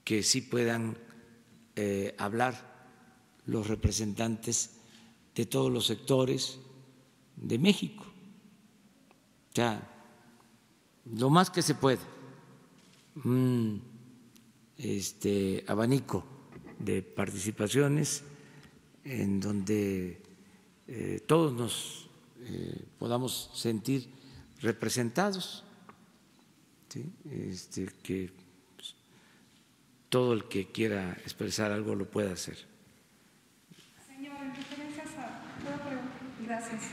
que sí puedan hablar los representantes de todos los sectores de México. O sea, lo más que se puede, un abanico de participaciones en donde todos nos podamos sentir representados, ¿sí? Que todo el que quiera expresar algo lo pueda hacer. Señor, en referencias a… Gracias.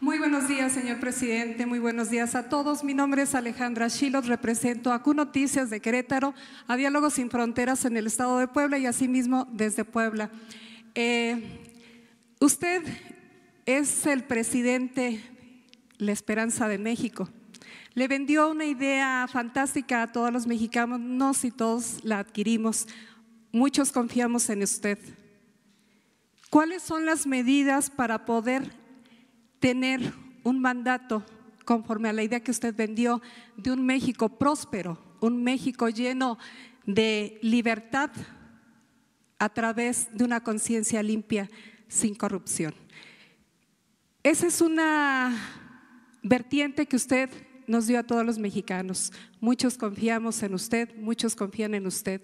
Muy buenos días, señor presidente, muy buenos días a todos. Mi nombre es Alejandra Schilot, represento a Q Noticias de Querétaro, a Diálogos Sin Fronteras en el estado de Puebla y asimismo desde Puebla. Usted es el presidente, la esperanza de México. Le vendió una idea fantástica a todos los mexicanos, no si todos la adquirimos, muchos confiamos en usted. ¿Cuáles son las medidas para poder tener un mandato conforme a la idea que usted vendió de un México próspero, un México lleno de libertad a través de una conciencia limpia, sin corrupción? Esa es una vertiente que usted nos dio a todos los mexicanos. Muchos confiamos en usted, muchos confían en usted.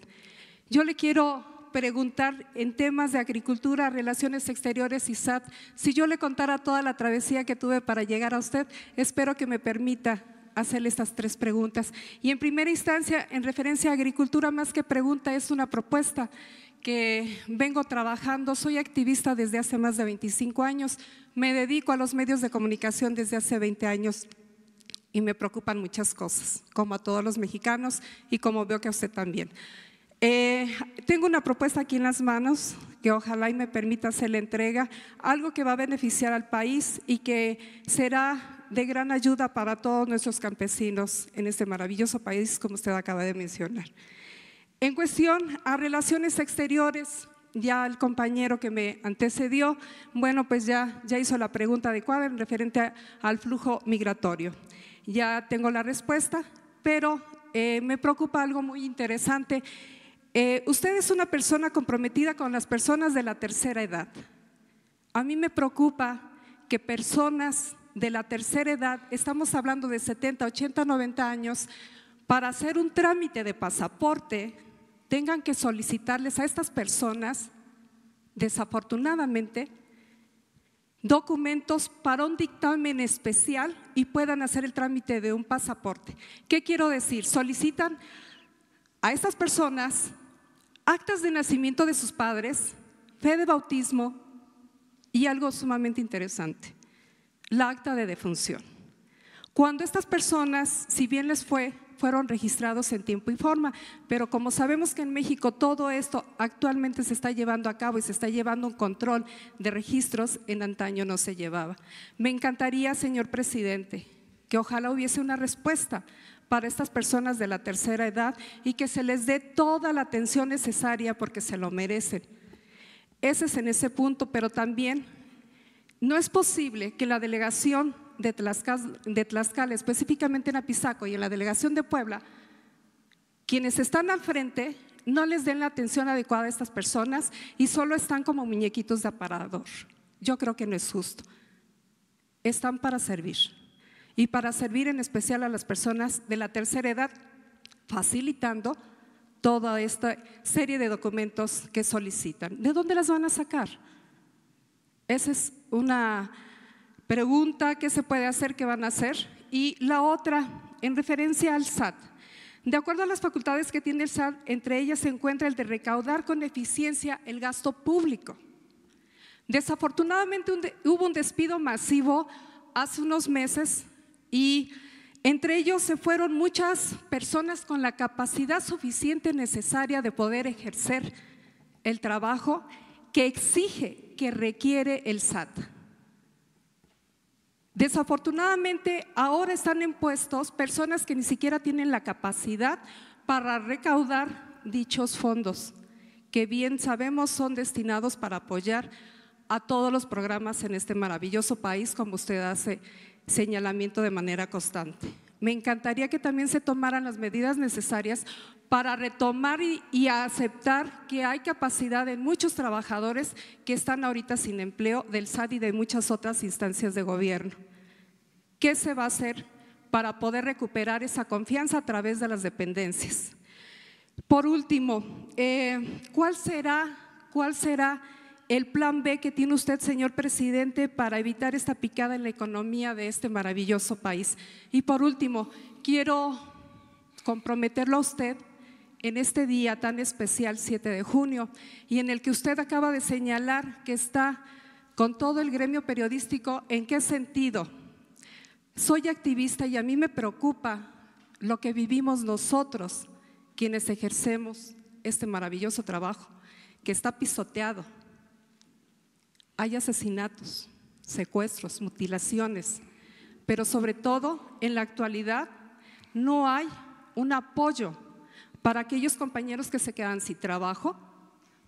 Yo le quiero preguntar en temas de agricultura, relaciones exteriores y SAT, si yo le contara toda la travesía que tuve para llegar a usted, espero que me permita hacerle estas 3 preguntas. Y en primera instancia, en referencia a agricultura, más que pregunta, es una propuesta que vengo trabajando. Soy activista desde hace más de 25 años, me dedico a los medios de comunicación desde hace 20 años y me preocupan muchas cosas, como a todos los mexicanos y como veo que a usted también. Tengo una propuesta aquí en las manos que ojalá y me permita hacer la entrega, algo que va a beneficiar al país y que será de gran ayuda para todos nuestros campesinos en este maravilloso país, como usted acaba de mencionar. En cuestión a relaciones exteriores, ya el compañero que me antecedió, bueno, pues ya hizo la pregunta adecuada en referente al flujo migratorio. Ya tengo la respuesta, pero me preocupa algo muy interesante. Usted es una persona comprometida con las personas de la tercera edad. A mí me preocupa que personas de la tercera edad, estamos hablando de 70, 80, 90 años, para hacer un trámite de pasaporte, tengan que solicitarles a estas personas, desafortunadamente, documentos para un dictamen especial y puedan hacer el trámite de un pasaporte. ¿Qué quiero decir? Solicitan a estas personas actas de nacimiento de sus padres, fe de bautismo y algo sumamente interesante, la acta de defunción. Cuando estas personas, si bien les fueron registrados en tiempo y forma, pero como sabemos que en México todo esto actualmente se está llevando a cabo y se está llevando un control de registros, en antaño no se llevaba. Me encantaría, señor presidente, que ojalá hubiese una respuesta para estas personas de la tercera edad y que se les dé toda la atención necesaria porque se lo merecen. Ese es en ese punto, pero también no es posible que la delegación de Tlaxcala, específicamente en Apizaco y en la delegación de Puebla, quienes están al frente no les den la atención adecuada a estas personas y solo están como muñequitos de aparador. Yo creo que no es justo. Están para servir. Y para servir en especial a las personas de la tercera edad, facilitando toda esta serie de documentos que solicitan. ¿De dónde las van a sacar? Esa es una pregunta que se puede hacer, ¿qué van a hacer? Y la otra, en referencia al SAT. De acuerdo a las facultades que tiene el SAT, entre ellas se encuentra el de recaudar con eficiencia el gasto público. Desafortunadamente hubo un despido masivo hace unos meses y entre ellos se fueron muchas personas con la capacidad suficiente necesaria de poder ejercer el trabajo que exige, que requiere el SAT. Desafortunadamente ahora están en puestos personas que ni siquiera tienen la capacidad para recaudar dichos fondos, que bien sabemos son destinados para apoyar a todos los programas en este maravilloso país, como usted hace señalamiento de manera constante. Me encantaría que también se tomaran las medidas necesarias para retomar y aceptar que hay capacidad en muchos trabajadores que están ahorita sin empleo del SAT y de muchas otras instancias de gobierno. ¿Qué se va a hacer para poder recuperar esa confianza a través de las dependencias? Por último, ¿cuál será el plan B que tiene usted, señor presidente, para evitar esta picada en la economía de este maravilloso país? Y por último, quiero comprometerlo a usted en este día tan especial, 7 de junio, y en el que usted acaba de señalar que está con todo el gremio periodístico. ¿En qué sentido? Soy activista y a mí me preocupa lo que vivimos nosotros, quienes ejercemos este maravilloso trabajo, que está pisoteado. Hay asesinatos, secuestros, mutilaciones, pero sobre todo en la actualidad no hay un apoyo para aquellos compañeros que se quedan sin trabajo,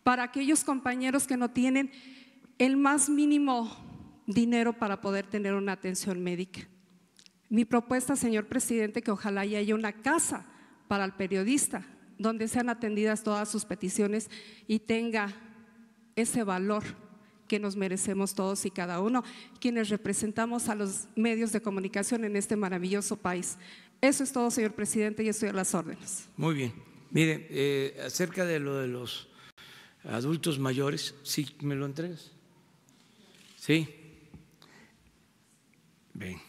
para aquellos compañeros que no tienen el más mínimo dinero para poder tener una atención médica. Mi propuesta, señor presidente, que ojalá haya una casa para el periodista donde sean atendidas todas sus peticiones y tenga ese valor que nos merecemos todos y cada uno, quienes representamos a los medios de comunicación en este maravilloso país. Eso es todo, señor presidente, y estoy a las órdenes. Muy bien. Mire, acerca de lo de los adultos mayores, ¿sí me lo entregas? Sí. Bien.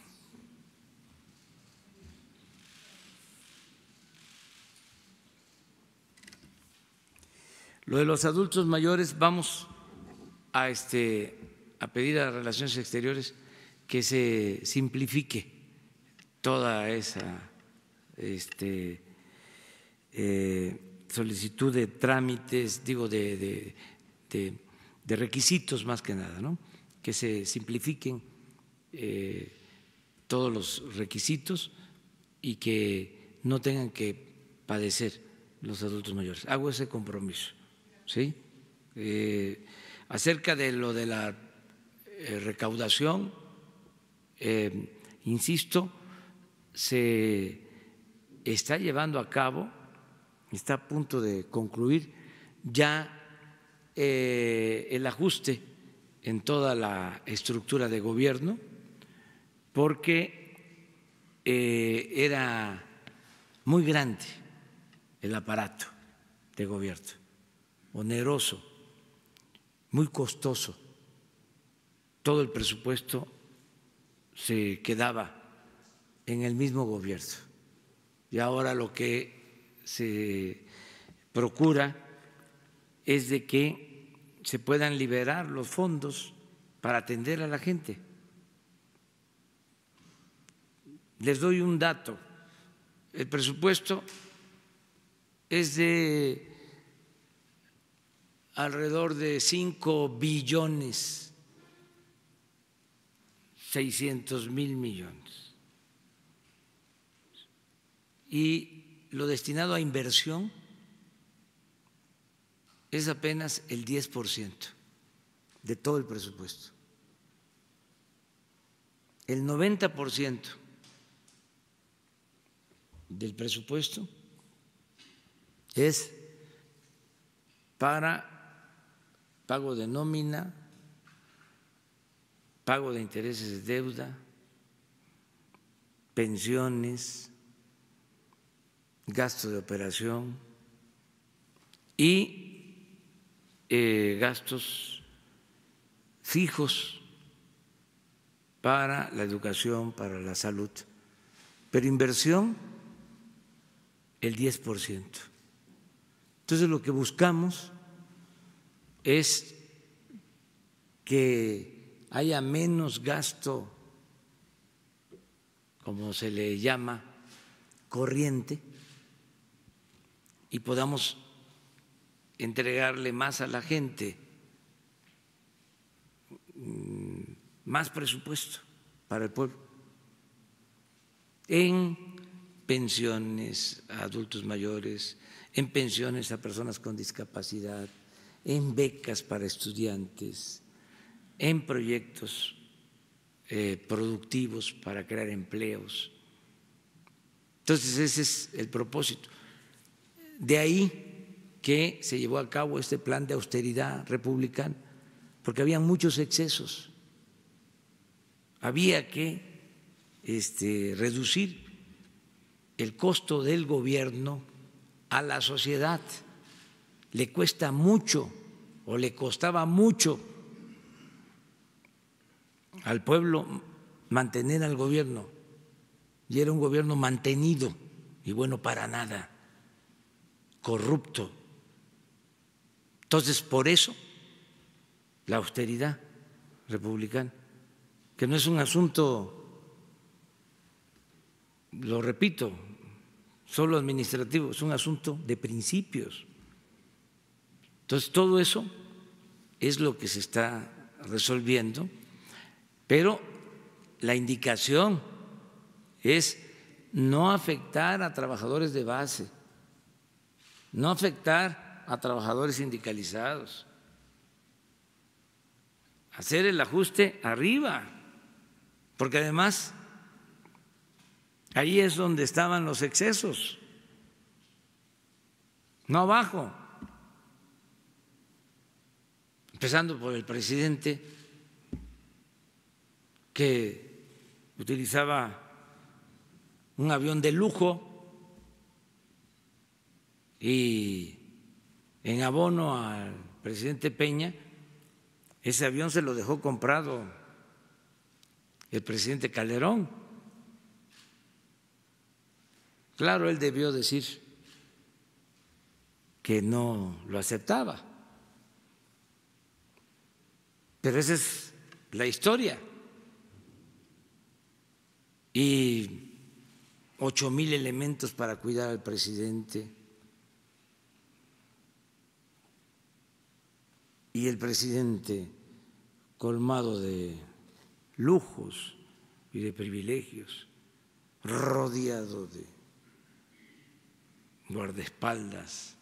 Lo de los adultos mayores, vamos a pedir a Relaciones Exteriores que se simplifique toda esa solicitud de trámites, digo, de requisitos más que nada, ¿no? Que se simplifiquen todos los requisitos y que no tengan que padecer los adultos mayores. Hago ese compromiso, ¿sí? Acerca de lo de la recaudación, insisto, se está llevando a cabo, está a punto de concluir ya el ajuste en toda la estructura de gobierno, porque era muy grande el aparato de gobierno, oneroso, muy costoso. Todo el presupuesto se quedaba en el mismo gobierno. Y ahora lo que se procura es de que se puedan liberar los fondos para atender a la gente. Les doy un dato. El presupuesto es de alrededor de 5.600.000.000.000. Y lo destinado a inversión es apenas el 10% de todo el presupuesto. El 90% del presupuesto es para pago de nómina, pago de intereses de deuda, pensiones, gasto de operación y gastos fijos para la educación, para la salud, pero inversión el 10%. Entonces lo que buscamos es que haya menos gasto, como se le llama, corriente, y podamos entregarle más a la gente, más presupuesto para el pueblo, en pensiones a adultos mayores, en pensiones a personas con discapacidad, en becas para estudiantes, en proyectos productivos para crear empleos. Entonces ese es el propósito. De ahí que se llevó a cabo este plan de austeridad republicano, porque había muchos excesos. Había que reducir el costo del gobierno a la sociedad. Le cuesta mucho o le costaba mucho al pueblo mantener al gobierno, y era un gobierno mantenido y bueno para nada, corrupto. Entonces, por eso la austeridad republicana, que no es un asunto, lo repito, solo administrativo, es un asunto de principios. Entonces, todo eso es lo que se está resolviendo, pero la indicación es no afectar a trabajadores de base, no afectar a trabajadores sindicalizados, hacer el ajuste arriba, porque además ahí es donde estaban los excesos, no abajo, empezando por el presidente que utilizaba un avión de lujo y en abono al presidente Peña, ese avión se lo dejó comprado el presidente Calderón. Claro, él debió decir que no lo aceptaba, pero esa es la historia. Y 8,000 elementos para cuidar al presidente. Y el presidente colmado de lujos y de privilegios, rodeado de guardaespaldas.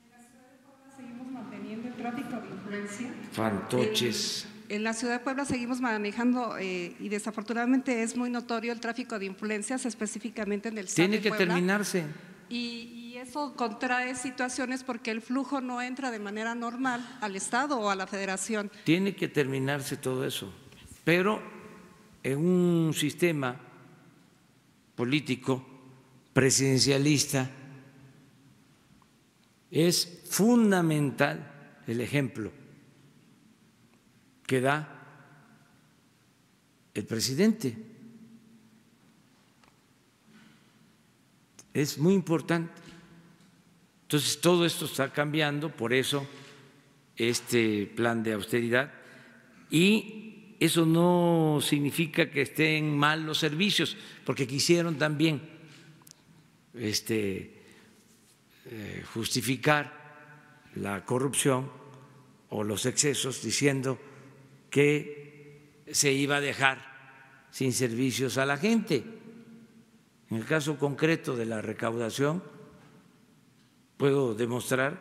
En la ciudad de Puebla seguimos manteniendo el tráfico de influencia. Fantoches. En la ciudad de Puebla seguimos manejando y desafortunadamente es muy notorio el tráfico de influencias, específicamente en el estado Tiene de que Puebla. terminarse. Y eso contrae situaciones porque el flujo no entra de manera normal al Estado o a la Federación. Tiene que terminarse todo eso, pero en un sistema político presidencialista es fundamental el ejemplo que da el presidente. Es muy importante. Entonces, todo esto está cambiando, por eso este plan de austeridad, y eso no significa que estén mal los servicios, porque quisieron también justificar la corrupción o los excesos diciendo que se iba a dejar sin servicios a la gente. En el caso concreto de la recaudación, puedo demostrar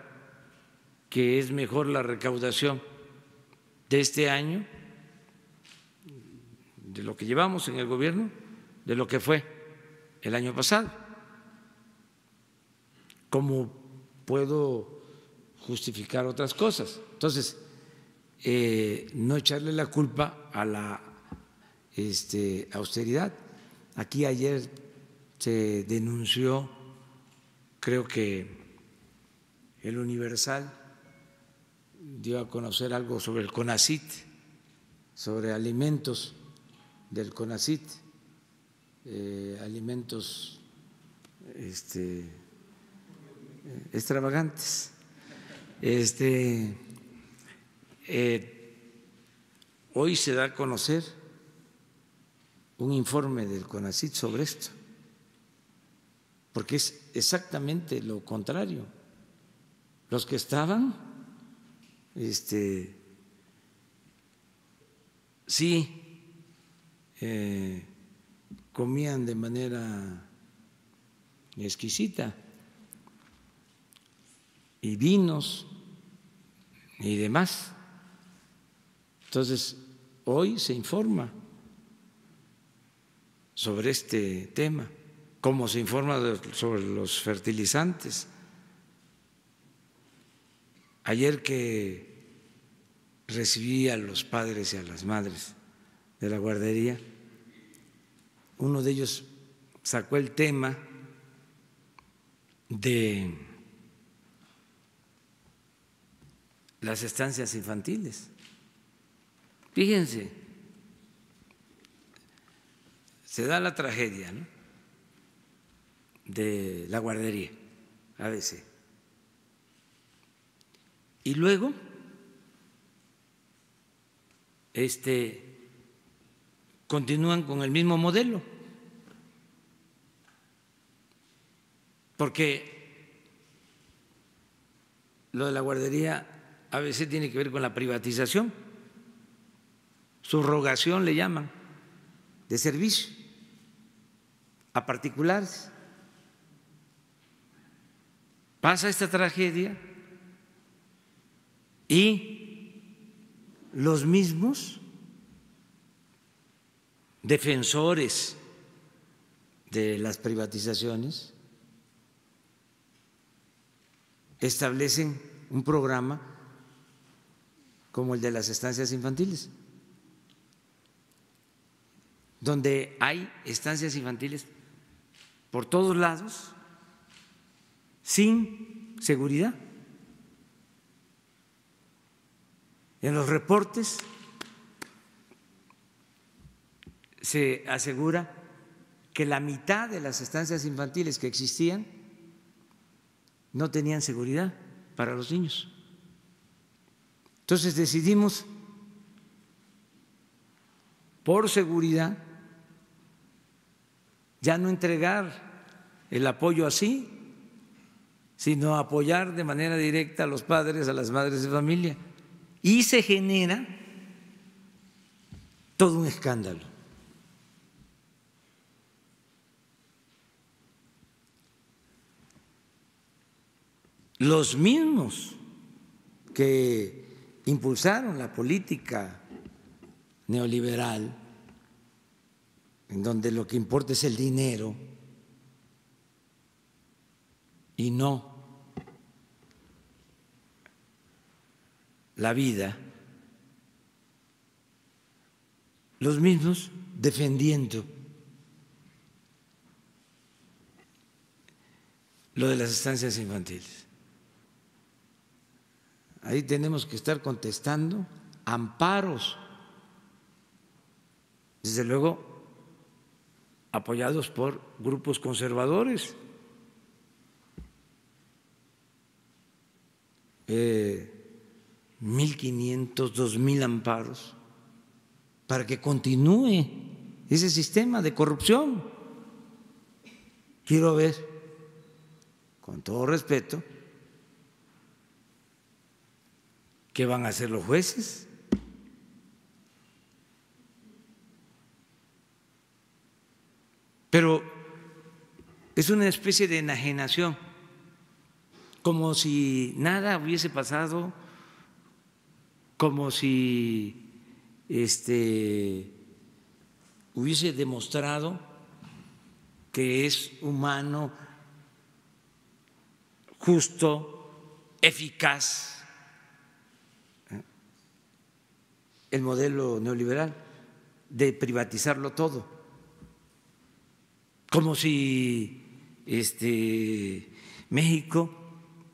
que es mejor la recaudación de este año, de lo que llevamos en el gobierno, de lo que fue el año pasado. ¿Cómo puedo justificar otras cosas? Entonces, no echarle la culpa a la austeridad. Aquí ayer se denunció, creo que el Universal dio a conocer algo sobre el CONACYT, sobre alimentos del CONACYT, alimentos extravagantes. Hoy se da a conocer un informe del CONACYT sobre esto, porque es exactamente lo contrario. Los que estaban sí comían de manera exquisita, y vinos y demás. Entonces, hoy se informa sobre este tema, como se informa sobre los fertilizantes. Ayer que recibí a los padres y a las madres de la guardería, uno de ellos sacó el tema de las estancias infantiles. Fíjense, se da la tragedia, ¿no?, de la guardería ABC. Y luego, continúan con el mismo modelo, porque lo de la guardería ABC tiene que ver con la privatización, subrogación le llaman, de servicio. a particulares. Pasa esta tragedia y los mismos defensores de las privatizaciones establecen un programa como el de las estancias infantiles, donde hay estancias infantiles por todos lados sin seguridad. En los reportes se asegura que la mitad de las estancias infantiles que existían no tenían seguridad para los niños. Entonces decidimos, por seguridad, ya no entregar el apoyo así, sino apoyar de manera directa a los padres, a las madres de familia. Y se genera todo un escándalo. Los mismos que impulsaron la política neoliberal, en donde lo que importa es el dinero y no la vida, los mismos defendiendo lo de las estancias infantiles. Ahí tenemos que estar contestando amparos, desde luego apoyados por grupos conservadores. 1.500, 2.000 amparos para que continúe ese sistema de corrupción. Quiero ver, con todo respeto, ¿qué van a hacer los jueces? Pero es una especie de enajenación, como si nada hubiese pasado, como si hubiese demostrado que es humano, justo, eficaz el modelo neoliberal de privatizarlo todo, como si México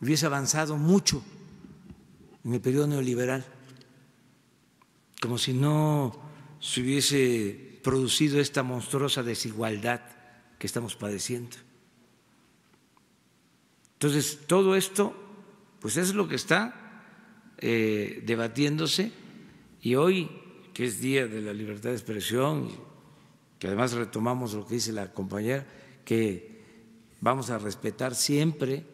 hubiese avanzado mucho en el periodo neoliberal, como si no se hubiese producido esta monstruosa desigualdad que estamos padeciendo. Entonces, todo esto, pues es lo que está debatiéndose, y hoy, que es Día de la Libertad de Expresión, que además retomamos lo que dice la compañera, que vamos a respetar siempre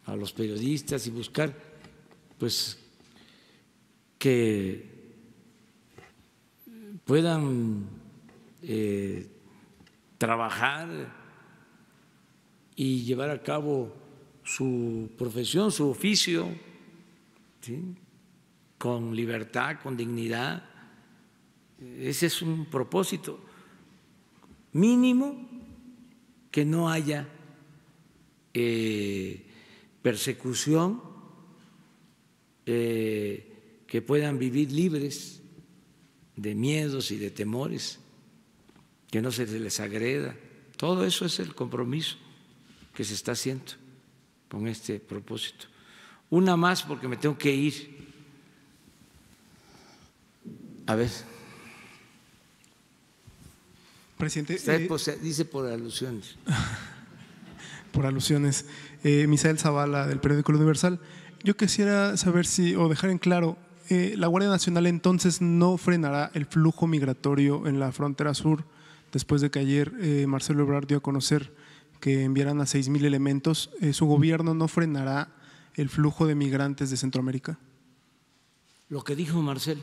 a los periodistas y buscar, pues, que puedan trabajar y llevar a cabo su profesión, su oficio, ¿sí?, con libertad, con dignidad. Ese es un propósito mínimo, que no haya persecución, que puedan vivir libres de miedos y de temores, que no se les agreda. Todo eso es el compromiso que se está haciendo con este propósito. Una más, porque me tengo que ir. A ver. Presidente. Dice por alusiones. Por alusiones. Misael Zavala, del periódico El Universal. Yo quisiera saber o dejar en claro, la Guardia Nacional entonces no frenará el flujo migratorio en la frontera sur, después de que ayer Marcelo Ebrard dio a conocer que enviarán a 6,000 elementos. ¿Su gobierno no frenará el flujo de migrantes de Centroamérica? Lo que dijo Marcelo.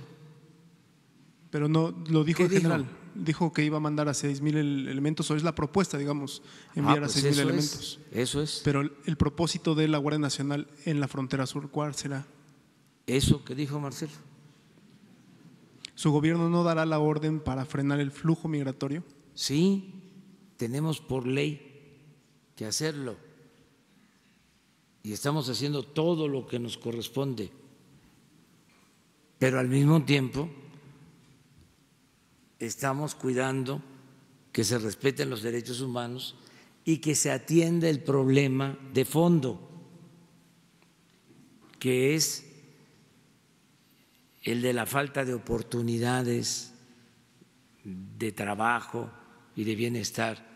Pero no lo dijo en general. Dijo que iba a mandar a 6,000 elementos, o es la propuesta, digamos, enviar a 6,000 elementos. Eso es. Pero el propósito de la Guardia Nacional en la frontera sur, ¿cuál será? Eso que dijo Marcelo. ¿Su gobierno no dará la orden para frenar el flujo migratorio? Sí, tenemos por ley que hacerlo. Y estamos haciendo todo lo que nos corresponde. Pero al mismo tiempo estamos cuidando que se respeten los derechos humanos y que se atienda el problema de fondo, que es el de la falta de oportunidades de trabajo y de bienestar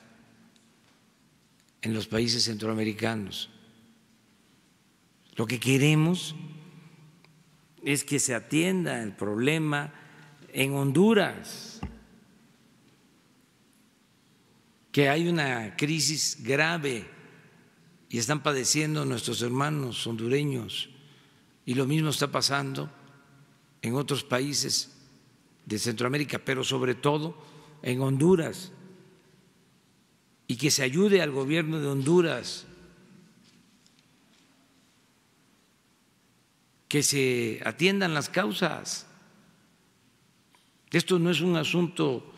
en los países centroamericanos. Lo que queremos es que se atienda el problema en Honduras, que hay una crisis grave y están padeciendo nuestros hermanos hondureños, y lo mismo está pasando en otros países de Centroamérica, pero sobre todo en Honduras, y que se ayude al gobierno de Honduras, que se atiendan las causas. Esto no es un asunto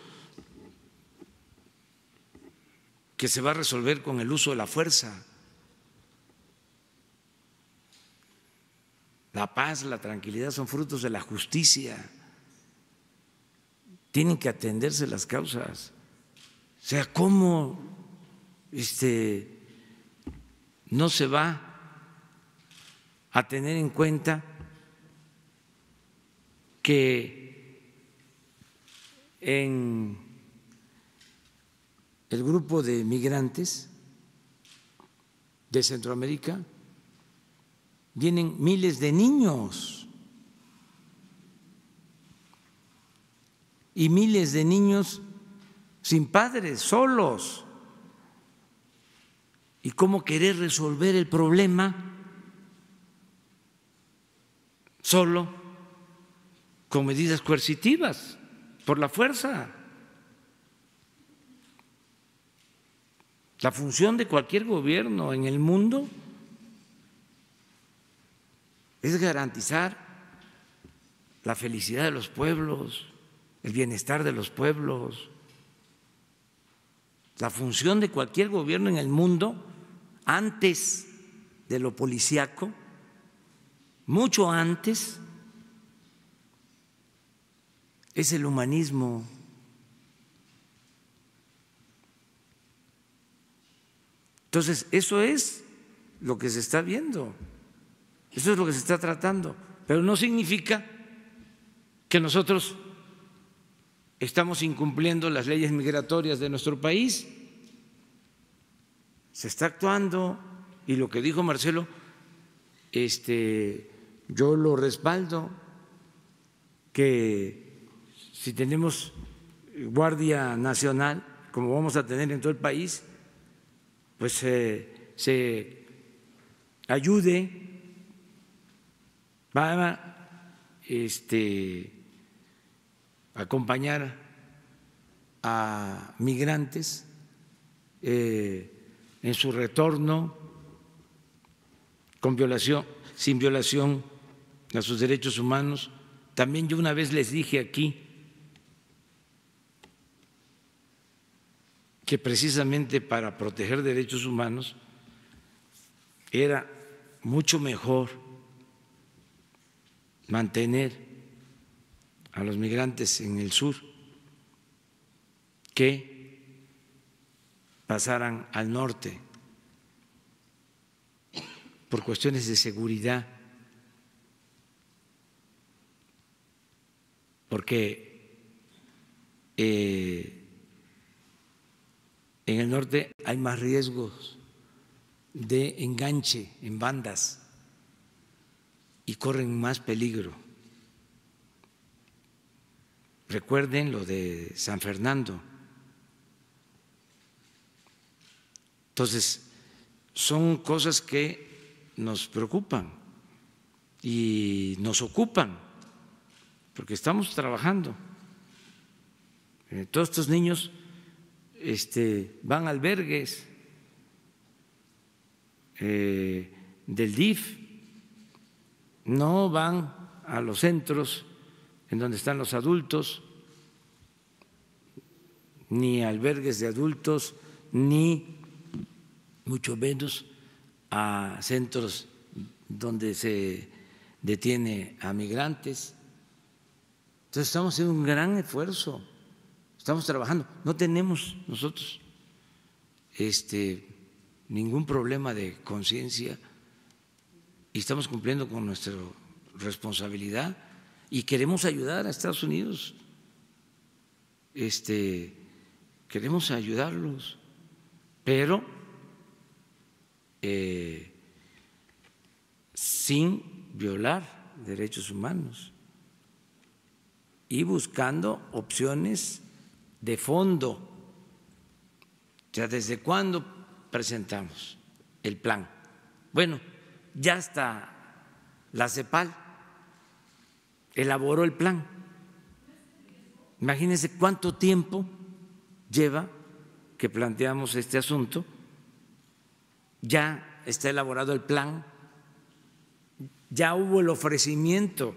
que se va a resolver con el uso de la fuerza. La paz, la tranquilidad son frutos de la justicia. Tienen que atenderse las causas. O sea, ¿cómo no se va a tener en cuenta que en el grupo de migrantes de Centroamérica vienen miles de niños y miles de niños sin padres, solos? ¿Y cómo querer resolver el problema solo con medidas coercitivas, por la fuerza? La función de cualquier gobierno en el mundo es garantizar la felicidad de los pueblos, el bienestar de los pueblos. La función de cualquier gobierno en el mundo, antes de lo policíaco, mucho antes, es el humanismo. Entonces, eso es lo que se está viendo, eso es lo que se está tratando, pero no significa que nosotros estamos incumpliendo las leyes migratorias de nuestro país. Se está actuando, y lo que dijo Marcelo, yo lo respaldo, que si tenemos Guardia Nacional, como vamos a tener en todo el país, pues se ayude para acompañar a migrantes en su retorno sin violación a sus derechos humanos. También yo una vez les dije aquí que precisamente para proteger derechos humanos era mucho mejor mantener a los migrantes en el sur que pasaran al norte por cuestiones de seguridad, porque en el norte hay más riesgos de enganche en bandas y corren más peligro. Recuerden lo de San Fernando. Entonces, son cosas que nos preocupan y nos ocupan, porque estamos trabajando Todos estos niños van a albergues del DIF, no van a los centros en donde están los adultos, ni albergues de adultos, ni mucho menos a centros donde se detiene a migrantes. Entonces estamos haciendo un gran esfuerzo, estamos trabajando, no tenemos nosotros ningún problema de conciencia y estamos cumpliendo con nuestra responsabilidad y queremos ayudar a Estados Unidos, queremos ayudarlos, pero sin violar derechos humanos y buscando opciones de fondo. O sea, ¿desde cuándo presentamos el plan? Bueno, ya hasta la CEPAL elaboró el plan. Imagínense cuánto tiempo lleva que planteamos este asunto. Ya está elaborado el plan, ya hubo el ofrecimiento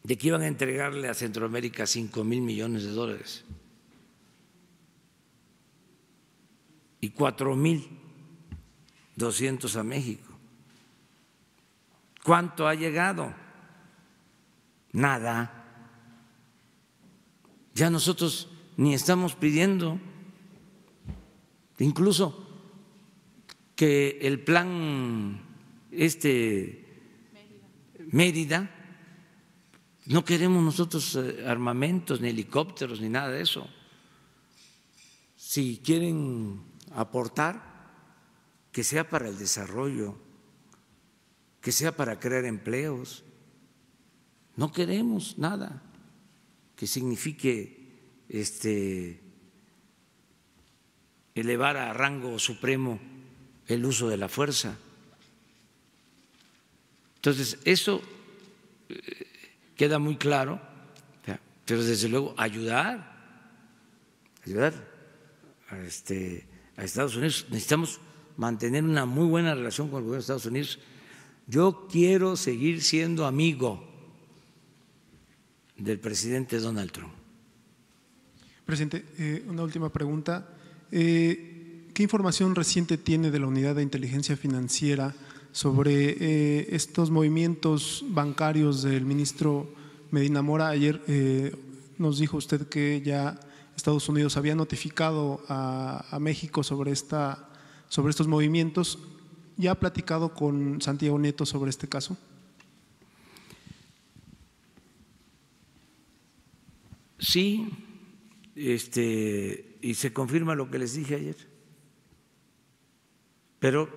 de que iban a entregarle a Centroamérica 5,000 millones de dólares y 4,200 a México. ¿Cuánto ha llegado? Nada. Ya nosotros ni estamos pidiendo, incluso que el plan Mérida, no queremos nosotros armamentos, ni helicópteros, ni nada de eso. Si quieren aportar, que sea para el desarrollo, que sea para crear empleos. No queremos nada que signifique elevar a rango supremo el uso de la fuerza. Entonces, eso queda muy claro, pero desde luego ayudar a Estados Unidos. Necesitamos mantener una muy buena relación con el gobierno de Estados Unidos. Yo quiero seguir siendo amigo del presidente Donald Trump. Presidente, una última pregunta. ¿Qué información reciente tiene de la Unidad de Inteligencia Financiera sobre estos movimientos bancarios del ministro Medina Mora? Ayer nos dijo usted que ya Estados Unidos había notificado a México sobre estos movimientos. ¿Ya ha platicado con Santiago Nieto sobre este caso? Sí, y se confirma lo que les dije ayer, pero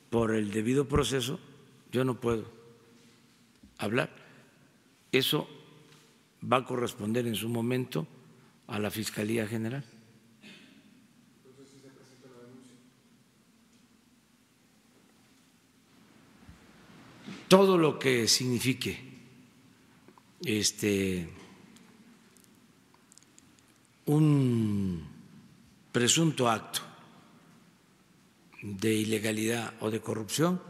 por el debido proceso yo no puedo hablar. Eso va a corresponder en su momento a la Fiscalía General. Entonces, ¿sí se presenta la denuncia? Todo lo que signifique un presunto acto de ilegalidad o de corrupción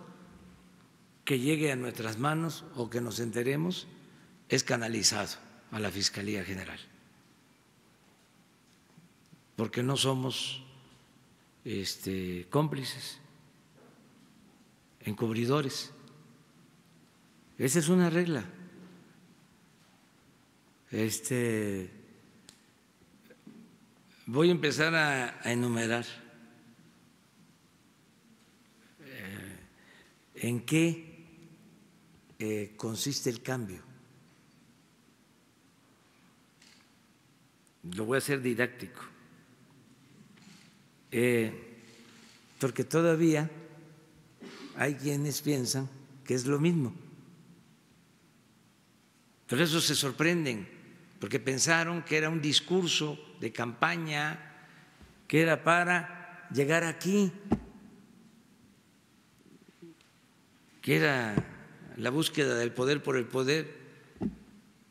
que llegue a nuestras manos o que nos enteremos es canalizado a la Fiscalía General, porque no somos cómplices, encubridores. Esa es una regla. Voy a empezar a enumerar en qué consiste el cambio. Lo voy a hacer didáctico, porque todavía hay quienes piensan que es lo mismo. Por eso se sorprenden, porque pensaron que era un discurso de campaña, que era para llegar aquí, que era la búsqueda del poder por el poder.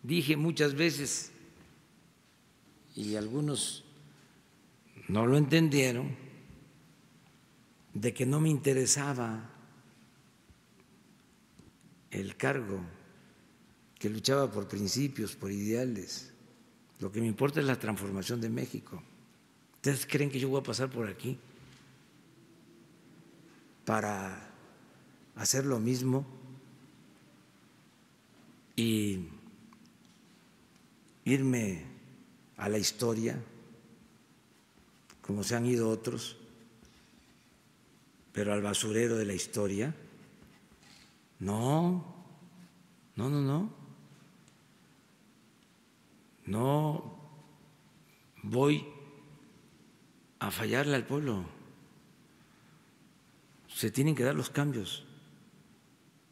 Dije muchas veces y algunos no lo entendieron, de que no me interesaba el cargo, que luchaba por principios, por ideales. Lo que me importa es la transformación de México. ¿Ustedes creen que yo voy a pasar por aquí para hacer lo mismo y irme a la historia como se han ido otros, pero al basurero de la historia? No. No voy a fallarle al pueblo. Se tienen que dar los cambios.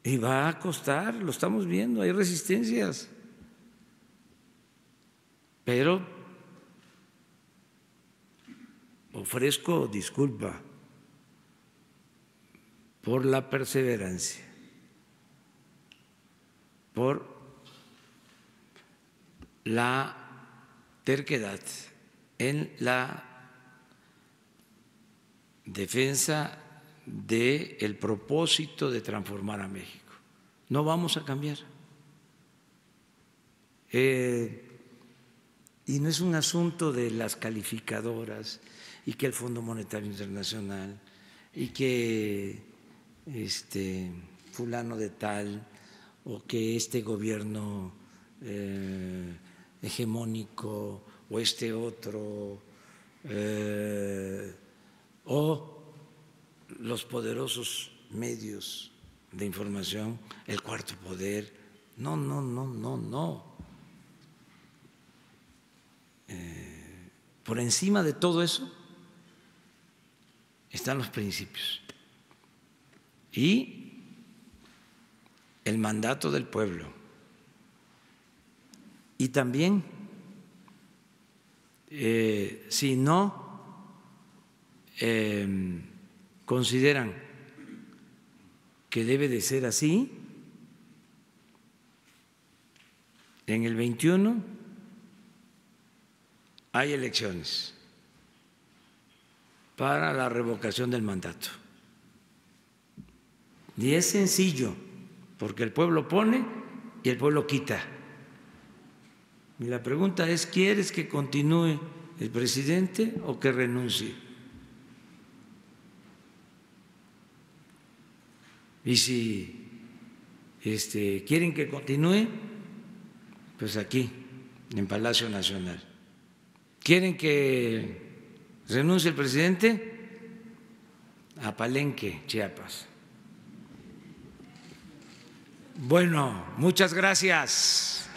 Y va a costar, lo estamos viendo, hay resistencias. Pero ofrezco disculpa por la perseverancia, por la terquedad en la defensa del propósito de transformar a México. No vamos a cambiar. Y no es un asunto de las calificadoras y que el Fondo Monetario Internacional y que fulano de tal o que este gobierno hegemónico o este otro o los poderosos medios de información, el cuarto poder. No. Por encima de todo eso están los principios y el mandato del pueblo. Y también, si no consideran que debe de ser así, en el 21 hay elecciones para la revocación del mandato. Y es sencillo, porque el pueblo pone y el pueblo quita. Y la pregunta es, ¿quieres que continúe el presidente o que renuncie? Y si quieren que continúe, pues aquí, en Palacio Nacional. ¿Quieren que renuncie el presidente? A Palenque, Chiapas. Bueno, muchas gracias.